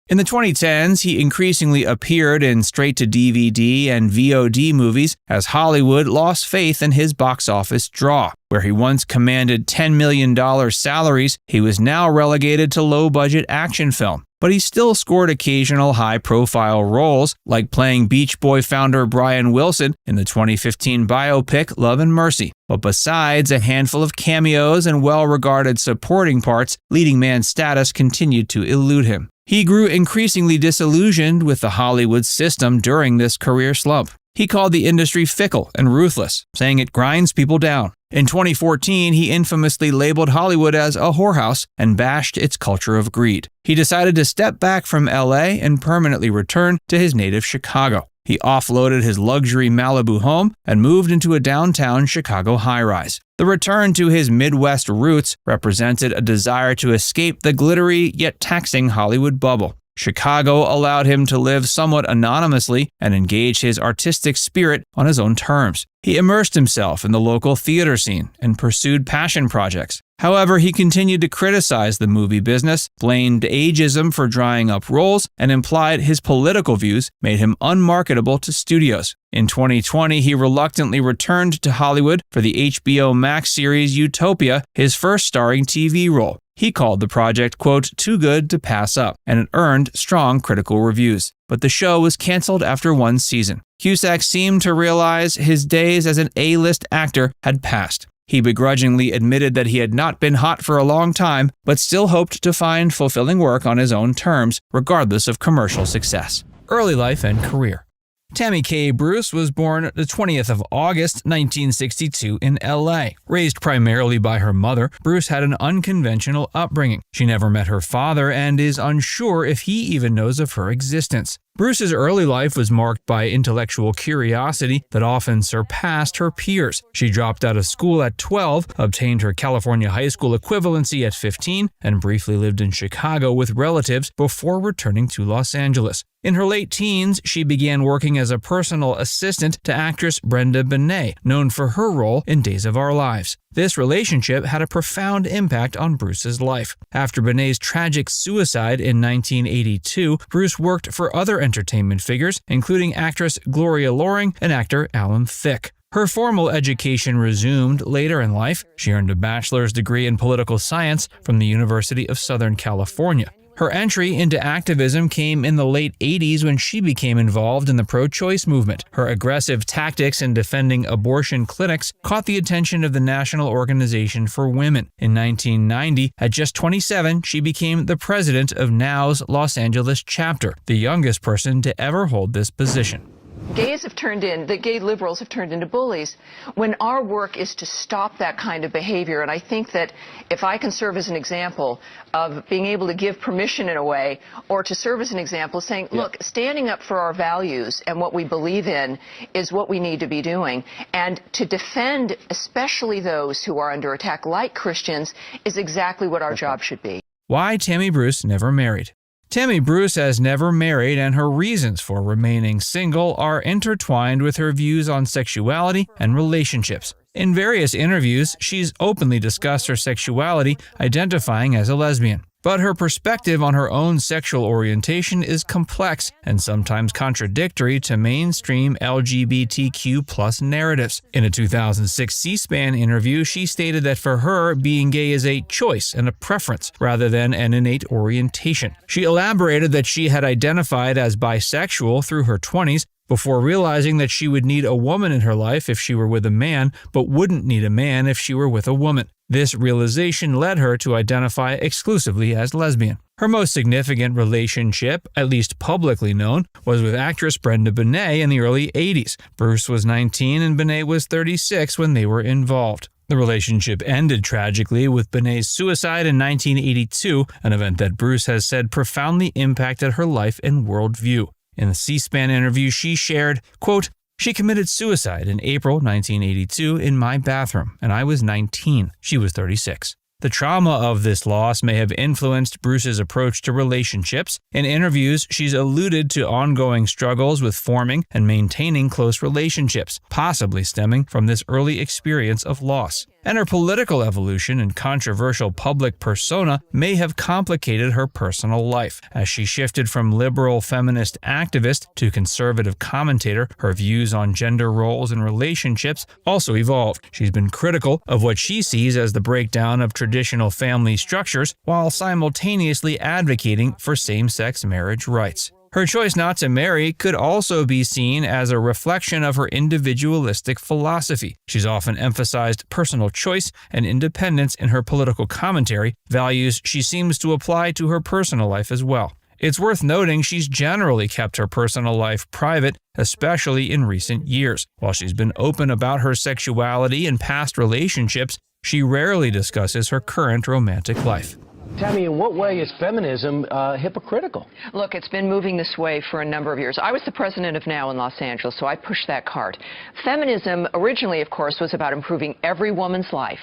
In the 2010s, he increasingly appeared in straight-to-DVD and VOD movies as Hollywood lost faith in his box office draw. Where he once commanded $10 million salaries, he was now relegated to low-budget action film. But he still scored occasional high-profile roles, like playing Beach Boy founder Brian Wilson in the 2015 biopic Love and Mercy. But besides a handful of cameos and well-regarded supporting parts, leading man status continued to elude him. He grew increasingly disillusioned with the Hollywood system during this career slump. He called the industry fickle and ruthless, saying it grinds people down. In 2014, he infamously labeled Hollywood as a whorehouse and bashed its culture of greed. He decided to step back from LA and permanently return to his native Chicago. He offloaded his luxury Malibu home and moved into a downtown Chicago high-rise. The return to his Midwest roots represented a desire to escape the glittery yet taxing Hollywood bubble. Chicago allowed him to live somewhat anonymously and engage his artistic spirit on his own terms. He immersed himself in the local theater scene and pursued passion projects. However, he continued to criticize the movie business, blamed ageism for drying up roles, and implied his political views made him unmarketable to studios. In 2020, he reluctantly returned to Hollywood for the HBO Max series Utopia, his first starring TV role. He called the project, quote, too good to pass up, and it earned strong critical reviews. But the show was canceled after one season. Cusack seemed to realize his days as an A-list actor had passed. He begrudgingly admitted that he had not been hot for a long time, but still hoped to find fulfilling work on his own terms, regardless of commercial success. Early life and career. Tammy K. Bruce was born the 20th of August, 1962 in L.A. Raised primarily by her mother, Bruce had an unconventional upbringing. She never met her father and is unsure if he even knows of her existence. Bruce's early life was marked by intellectual curiosity that often surpassed her peers. She dropped out of school at 12, obtained her California high school equivalency at 15, and briefly lived in Chicago with relatives before returning to Los Angeles. In her late teens, she began working as a personal assistant to actress Brenda Benet, known for her role in Days of Our Lives. This relationship had a profound impact on Bruce's life. After Benet's tragic suicide in 1982, Bruce worked for other entertainment figures, including actress Gloria Loring and actor Alan Thicke. Her formal education resumed later in life. She earned a bachelor's degree in political science from the University of Southern California. Her entry into activism came in the late 80s when she became involved in the pro-choice movement. Her aggressive tactics in defending abortion clinics caught the attention of the National Organization for Women. In 1990, at just 27, she became the president of NOW's Los Angeles chapter, the youngest person to ever hold this position. The gay liberals have turned into bullies when our work is to stop that kind of behavior. And I think that if I can serve as an example of being able to give permission in a way, or to serve as an example saying, look, standing up for our values and what we believe in is what we need to be doing. And to defend especially those who are under attack, like Christians, is exactly what our job should be. Why Tammy Bruce never married. Tammy Bruce has never married, and her reasons for remaining single are intertwined with her views on sexuality and relationships. In various interviews, she's openly discussed her sexuality, identifying as a lesbian. But her perspective on her own sexual orientation is complex and sometimes contradictory to mainstream LGBTQ+ narratives. In a 2006 C-SPAN interview, she stated that for her, being gay is a choice and a preference rather than an innate orientation. She elaborated that she had identified as bisexual through her 20s, before realizing that she would need a woman in her life if she were with a man, but wouldn't need a man if she were with a woman. This realization led her to identify exclusively as lesbian. Her most significant relationship, at least publicly known, was with actress Brenda Benet in the early 80s. Bruce was 19 and Benet was 36 when they were involved. The relationship ended tragically with Benet's suicide in 1982, an event that Bruce has said profoundly impacted her life and worldview. In the C-SPAN interview, she shared, quote, "She committed suicide in April 1982 in my bathroom, and I was 19. She was 36. The trauma of this loss may have influenced Bruce's approach to relationships. In interviews, she's alluded to ongoing struggles with forming and maintaining close relationships, possibly stemming from this early experience of loss. And her political evolution and controversial public persona may have complicated her personal life. As she shifted from liberal feminist activist to conservative commentator, her views on gender roles and relationships also evolved. She's been critical of what she sees as the breakdown of traditional family structures, while simultaneously advocating for same-sex marriage rights. Her choice not to marry could also be seen as a reflection of her individualistic philosophy. She's often emphasized personal choice and independence in her political commentary, values she seems to apply to her personal life as well. It's worth noting she's generally kept her personal life private, especially in recent years. While she's been open about her sexuality and past relationships, she rarely discusses her current romantic life. Tammy, in what way is feminism hypocritical? Look, it's been moving this way for a number of years. I was the president of NOW in Los Angeles, so I pushed that cart. Feminism originally, of course, was about improving every woman's life,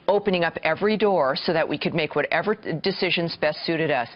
opening up every door so that we could make whatever decisions best suited us.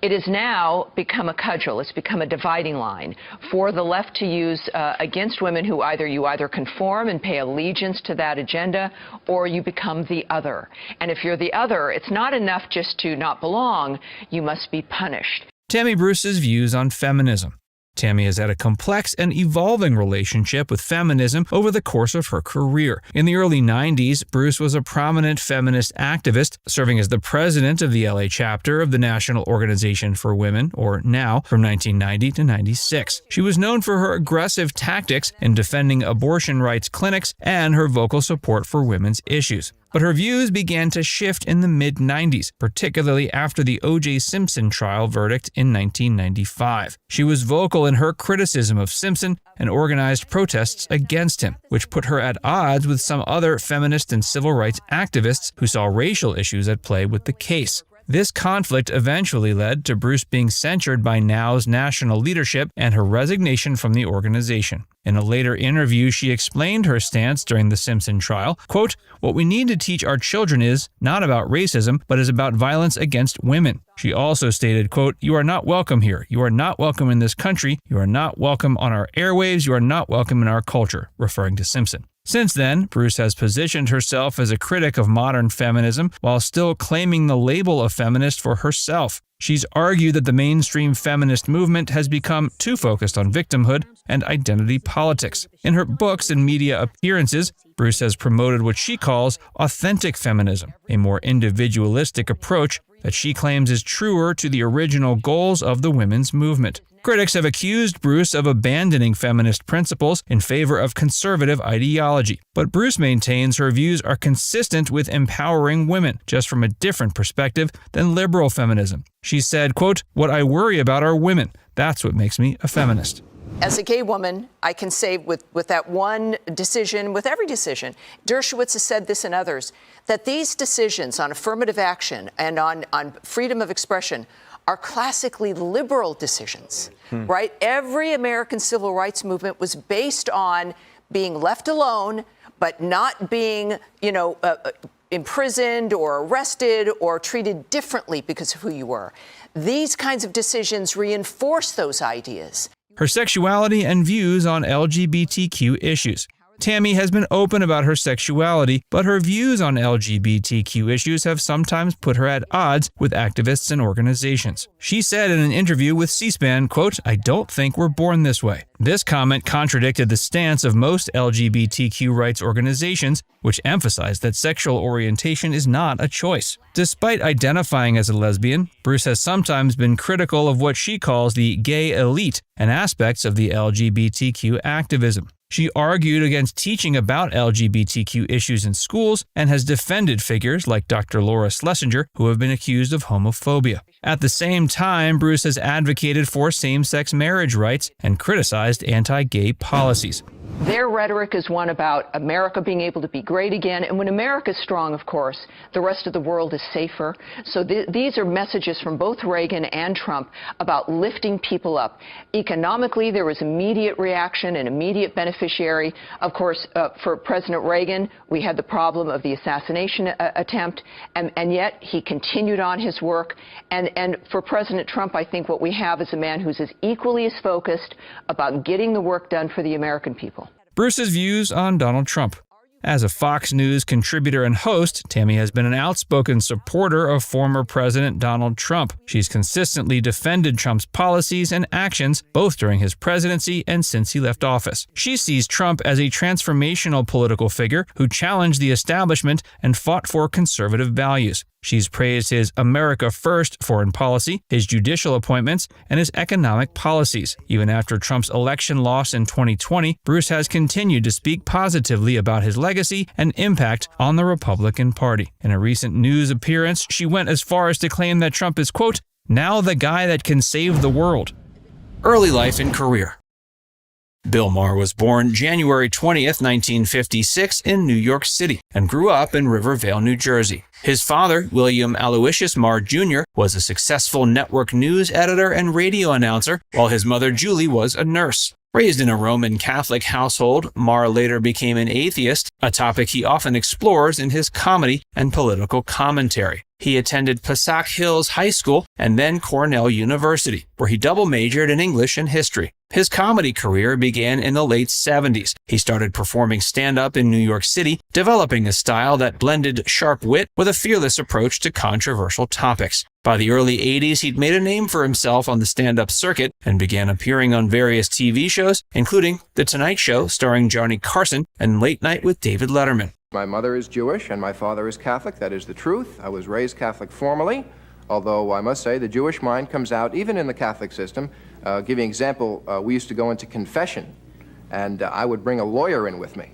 It has now become a cudgel. It's become a dividing line for the left to use against women who you either conform and pay allegiance to that agenda, or you become the other. And if you're the other, it's not enough just to not belong, you must be punished. Tammy Bruce's views on feminism. Tammy has had a complex and evolving relationship with feminism over the course of her career. In the early 90s, Bruce was a prominent feminist activist, serving as the president of the LA chapter of the National Organization for Women, or NOW, from 1990 to 96. She was known for her aggressive tactics in defending abortion rights clinics and her vocal support for women's issues. But her views began to shift in the mid-90s, particularly after the O.J. Simpson trial verdict in 1995. She was vocal in her criticism of Simpson and organized protests against him, which put her at odds with some other feminist and civil rights activists who saw racial issues at play with the case. This conflict eventually led to Bruce being censured by NOW's national leadership and her resignation from the organization. In a later interview, she explained her stance during the Simpson trial, quote, "What we need to teach our children is not about racism, but is about violence against women." She also stated, quote, "You are not welcome here. You are not welcome in this country. You are not welcome on our airwaves. You are not welcome in our culture," referring to Simpson. Since then, Bruce has positioned herself as a critic of modern feminism while still claiming the label of feminist for herself. She's argued that the mainstream feminist movement has become too focused on victimhood and identity politics. In her books and media appearances, Bruce has promoted what she calls authentic feminism, a more individualistic approach that she claims is truer to the original goals of the women's movement. Critics have accused Bruce of abandoning feminist principles in favor of conservative ideology, but Bruce maintains her views are consistent with empowering women, just from a different perspective than liberal feminism. She said, quote, "What I worry about are women. That's what makes me a feminist." As a gay woman, I can say with that one decision, with every decision, Dershowitz has said this and others, that these decisions on affirmative action and on freedom of expression are classically liberal decisions, right? Every American civil rights movement was based on being left alone, but not being, imprisoned or arrested or treated differently because of who you were. These kinds of decisions reinforce those ideas. Her sexuality and views on LGBTQ issues. Tammy has been open about her sexuality, but her views on LGBTQ issues have sometimes put her at odds with activists and organizations. She said in an interview with C-SPAN, quote, "I don't think we're born this way." This comment contradicted the stance of most LGBTQ rights organizations, which emphasized that sexual orientation is not a choice. Despite identifying as a lesbian, Bruce has sometimes been critical of what she calls the gay elite and aspects of the LGBTQ activism. She argued against teaching about LGBTQ issues in schools and has defended figures like Dr. Laura Schlesinger, who have been accused of homophobia. At the same time, Bruce has advocated for same-sex marriage rights and criticized anti-gay policies. Their rhetoric is one about America being able to be great again. And when America is strong, of course, the rest of the world is safer. So these are messages from both Reagan and Trump about lifting people up. Economically, there was immediate reaction and immediate beneficiary. Of course, for President Reagan, we had the problem of the assassination attempt, and yet he continued on his work. And for President Trump, I think what we have is a man who's as equally as focused about getting the work done for the American people. Bruce's views on Donald Trump. As a Fox News contributor and host, Tammy has been an outspoken supporter of former President Donald Trump. She's consistently defended Trump's policies and actions, both during his presidency and since he left office. She sees Trump as a transformational political figure who challenged the establishment and fought for conservative values. She's praised his America First foreign policy, his judicial appointments, and his economic policies. Even after Trump's election loss in 2020, Bruce has continued to speak positively about his legacy and impact on the Republican Party. In a recent news appearance, she went as far as to claim that Trump is, quote, Now the guy that can save the world. Early life and career. Bill Maher was born January 20th, 1956 in New York City and grew up in Rivervale, New Jersey. His father, William Aloysius Maher Jr., was a successful network news editor and radio announcer, while his mother, Julie, was a nurse. Raised in a Roman Catholic household, Maher later became an atheist, a topic he often explores in his comedy and political commentary. He attended Passaic Hills High School and then Cornell University, where he double majored in English and history. His comedy career began in the late 70s. He started performing stand-up in New York City, developing a style that blended sharp wit with a fearless approach to controversial topics. By the early 80s, he'd made a name for himself on the stand-up circuit and began appearing on various TV shows, including The Tonight Show starring Johnny Carson and Late Night with David Letterman. My mother is Jewish and my father is Catholic. That is the truth. I was raised Catholic formally, although I must say the Jewish mind comes out even in the Catholic system. Give you an example, we used to go into confession, and I would bring a lawyer in with me.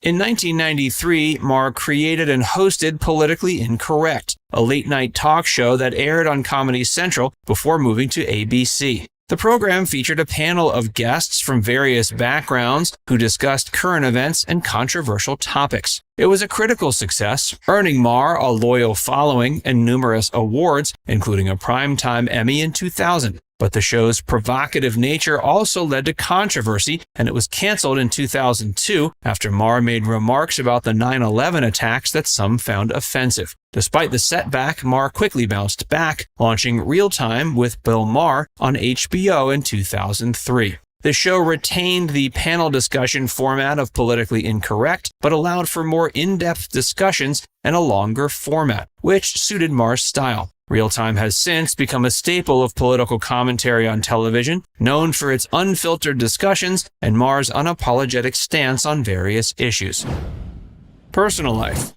In 1993, Maher created and hosted Politically Incorrect, a late-night talk show that aired on Comedy Central before moving to ABC. The program featured a panel of guests from various backgrounds who discussed current events and controversial topics. It was a critical success, earning Maher a loyal following and numerous awards, including a Primetime Emmy in 2000. But the show's provocative nature also led to controversy, and it was canceled in 2002 after Maher made remarks about the 9/11 attacks that some found offensive. Despite the setback, Maher quickly bounced back, launching Real Time with Bill Maher on HBO in 2003. The show retained the panel discussion format of Politically Incorrect, but allowed for more in-depth discussions and a longer format, which suited Maher's style. Real Time has since become a staple of political commentary on television, known for its unfiltered discussions and Maher's unapologetic stance on various issues. Personal life.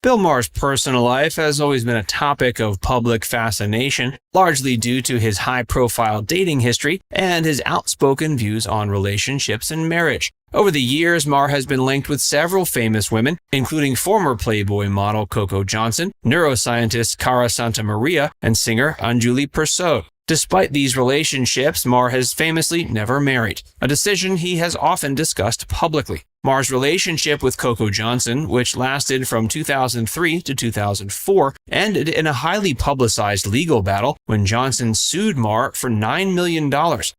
Bill Maher's personal life has always been a topic of public fascination, largely due to his high-profile dating history and his outspoken views on relationships and marriage. Over the years, Maher has been linked with several famous women, including former Playboy model Coco Johnson, neuroscientist Cara Santamaria, and singer Anjuli Persaud. Despite these relationships, Maher has famously never married, a decision he has often discussed publicly. Maher's relationship with Coco Johnson, which lasted from 2003 to 2004, ended in a highly publicized legal battle when Johnson sued Maher for $9 million,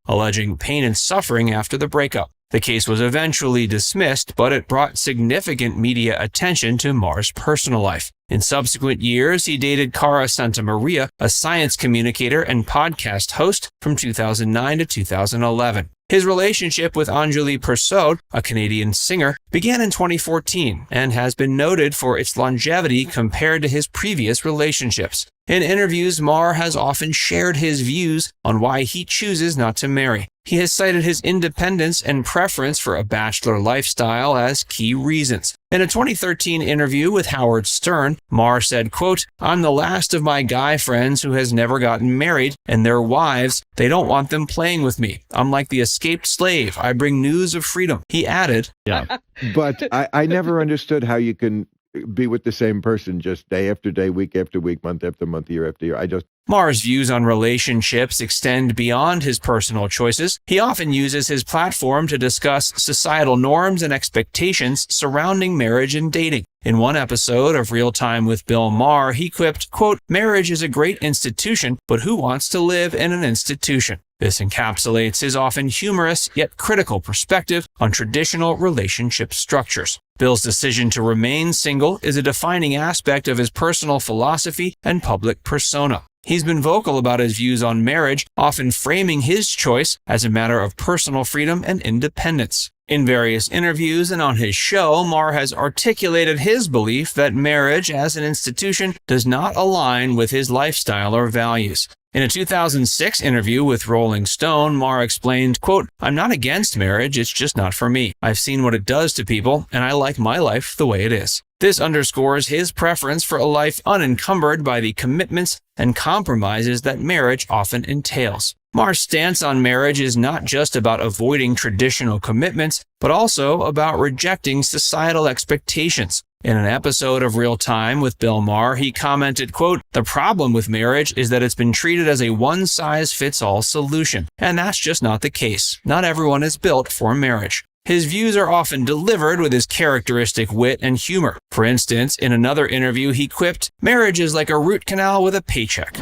alleging pain and suffering after the breakup. The case was eventually dismissed, but it brought significant media attention to Maher's personal life. In subsequent years, he dated Cara Santamaria, a science communicator and podcast host, from 2009 to 2011. His relationship with Anjuli Persaud, a Canadian singer, began in 2014 and has been noted for its longevity compared to his previous relationships. In interviews, Maher has often shared his views on why he chooses not to marry. He has cited his independence and preference for a bachelor lifestyle as key reasons. In a 2013 interview with Howard Stern, Maher said, quote, "I'm the last of my guy friends who has never gotten married, and their wives, they don't want them playing with me. I'm like the escaped slave. I bring news of freedom." He added, Yeah, but I never understood how you can be with the same person just day after day, week after week, month after month, year after year. Maher's views on relationships extend beyond his personal choices. He often uses his platform to discuss societal norms and expectations surrounding marriage and dating. In one episode of Real Time with Bill Maher, he quipped, quote, "Marriage is a great institution, but who wants to live in an institution?" This encapsulates his often humorous yet critical perspective on traditional relationship structures. Bill's decision to remain single is a defining aspect of his personal philosophy and public persona. He's been vocal about his views on marriage, often framing his choice as a matter of personal freedom and independence. In various interviews and on his show, Maher has articulated his belief that marriage as an institution does not align with his lifestyle or values. In a 2006 interview with Rolling Stone, Maher explained, quote, "I'm not against marriage, it's just not for me. I've seen what it does to people, and I like my life the way it is." This underscores his preference for a life unencumbered by the commitments and compromises that marriage often entails. Maher's stance on marriage is not just about avoiding traditional commitments, but also about rejecting societal expectations. In an episode of Real Time with Bill Maher, he commented, quote, "The problem with marriage is that it's been treated as a one-size-fits-all solution. And that's just not the case. Not everyone is built for marriage." His views are often delivered with his characteristic wit and humor. For instance, in another interview, he quipped, "Marriage is like a root canal with a paycheck."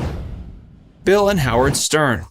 Bill and Howard Stern.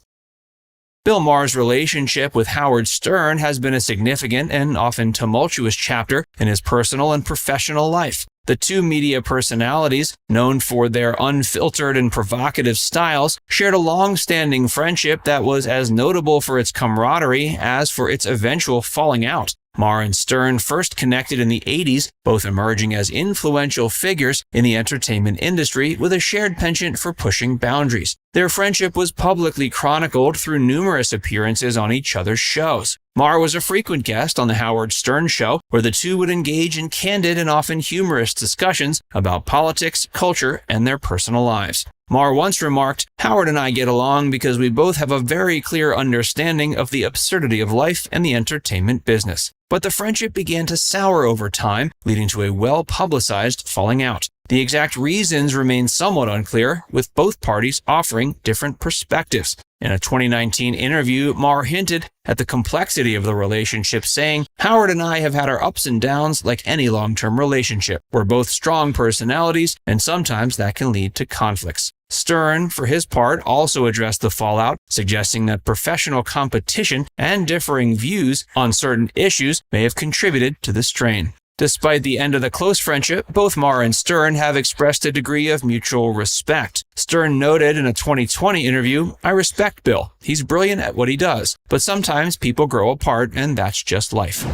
Bill Maher's relationship with Howard Stern has been a significant and often tumultuous chapter in his personal and professional life. The two media personalities, known for their unfiltered and provocative styles, shared a long-standing friendship that was as notable for its camaraderie as for its eventual falling out. Maher and Stern first connected in the 80s, both emerging as influential figures in the entertainment industry with a shared penchant for pushing boundaries. Their friendship was publicly chronicled through numerous appearances on each other's shows. Maher was a frequent guest on The Howard Stern Show, where the two would engage in candid and often humorous discussions about politics, culture, and their personal lives. Maher once remarked, "Howard and I get along because we both have a very clear understanding of the absurdity of life and the entertainment business." But the friendship began to sour over time, leading to a well-publicized falling out. The exact reasons remain somewhat unclear, with both parties offering different perspectives. In a 2019 interview, Maher hinted at the complexity of the relationship, saying, "Howard and I have had our ups and downs like any long-term relationship. We're both strong personalities, and sometimes that can lead to conflicts." Stern, for his part, also addressed the fallout, suggesting that professional competition and differing views on certain issues may have contributed to the strain. Despite the end of the close friendship, both Maher and Stern have expressed a degree of mutual respect. Stern noted in a 2020 interview, "I respect Bill. He's brilliant at what he does, but sometimes people grow apart and that's just life."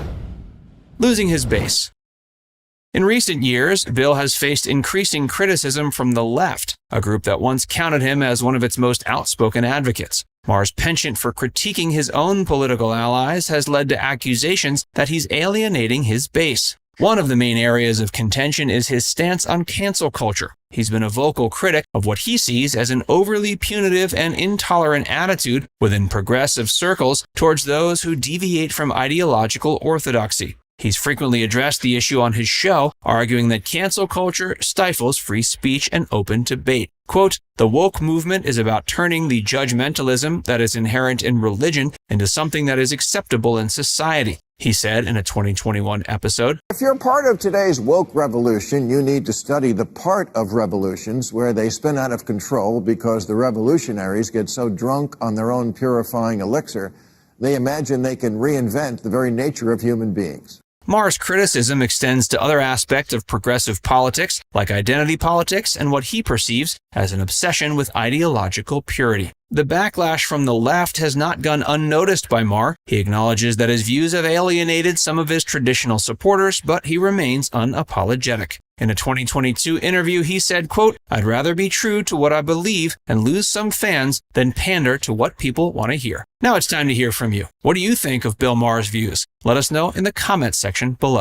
Losing his base. In recent years, Bill has faced increasing criticism from the left, a group that once counted him as one of its most outspoken advocates. Maher's penchant for critiquing his own political allies has led to accusations that he's alienating his base. One of the main areas of contention is his stance on cancel culture. He's been a vocal critic of what he sees as an overly punitive and intolerant attitude within progressive circles towards those who deviate from ideological orthodoxy. He's frequently addressed the issue on his show, arguing that cancel culture stifles free speech and open debate. Quote, "The woke movement is about turning the judgmentalism that is inherent in religion into something that is acceptable in society," he said in a 2021 episode. If you're part of today's woke revolution, you need to study the part of revolutions where they spin out of control because the revolutionaries get so drunk on their own purifying elixir, they imagine they can reinvent the very nature of human beings. Maher's criticism extends to other aspects of progressive politics, like identity politics and what he perceives as an obsession with ideological purity. The backlash from the left has not gone unnoticed by Maher. He acknowledges that his views have alienated some of his traditional supporters, but he remains unapologetic. In a 2022 interview, he said, quote, "I'd rather be true to what I believe and lose some fans than pander to what people want to hear." Now it's time to hear from you. What do you think of Bill Maher's views? Let us know in the comments section below.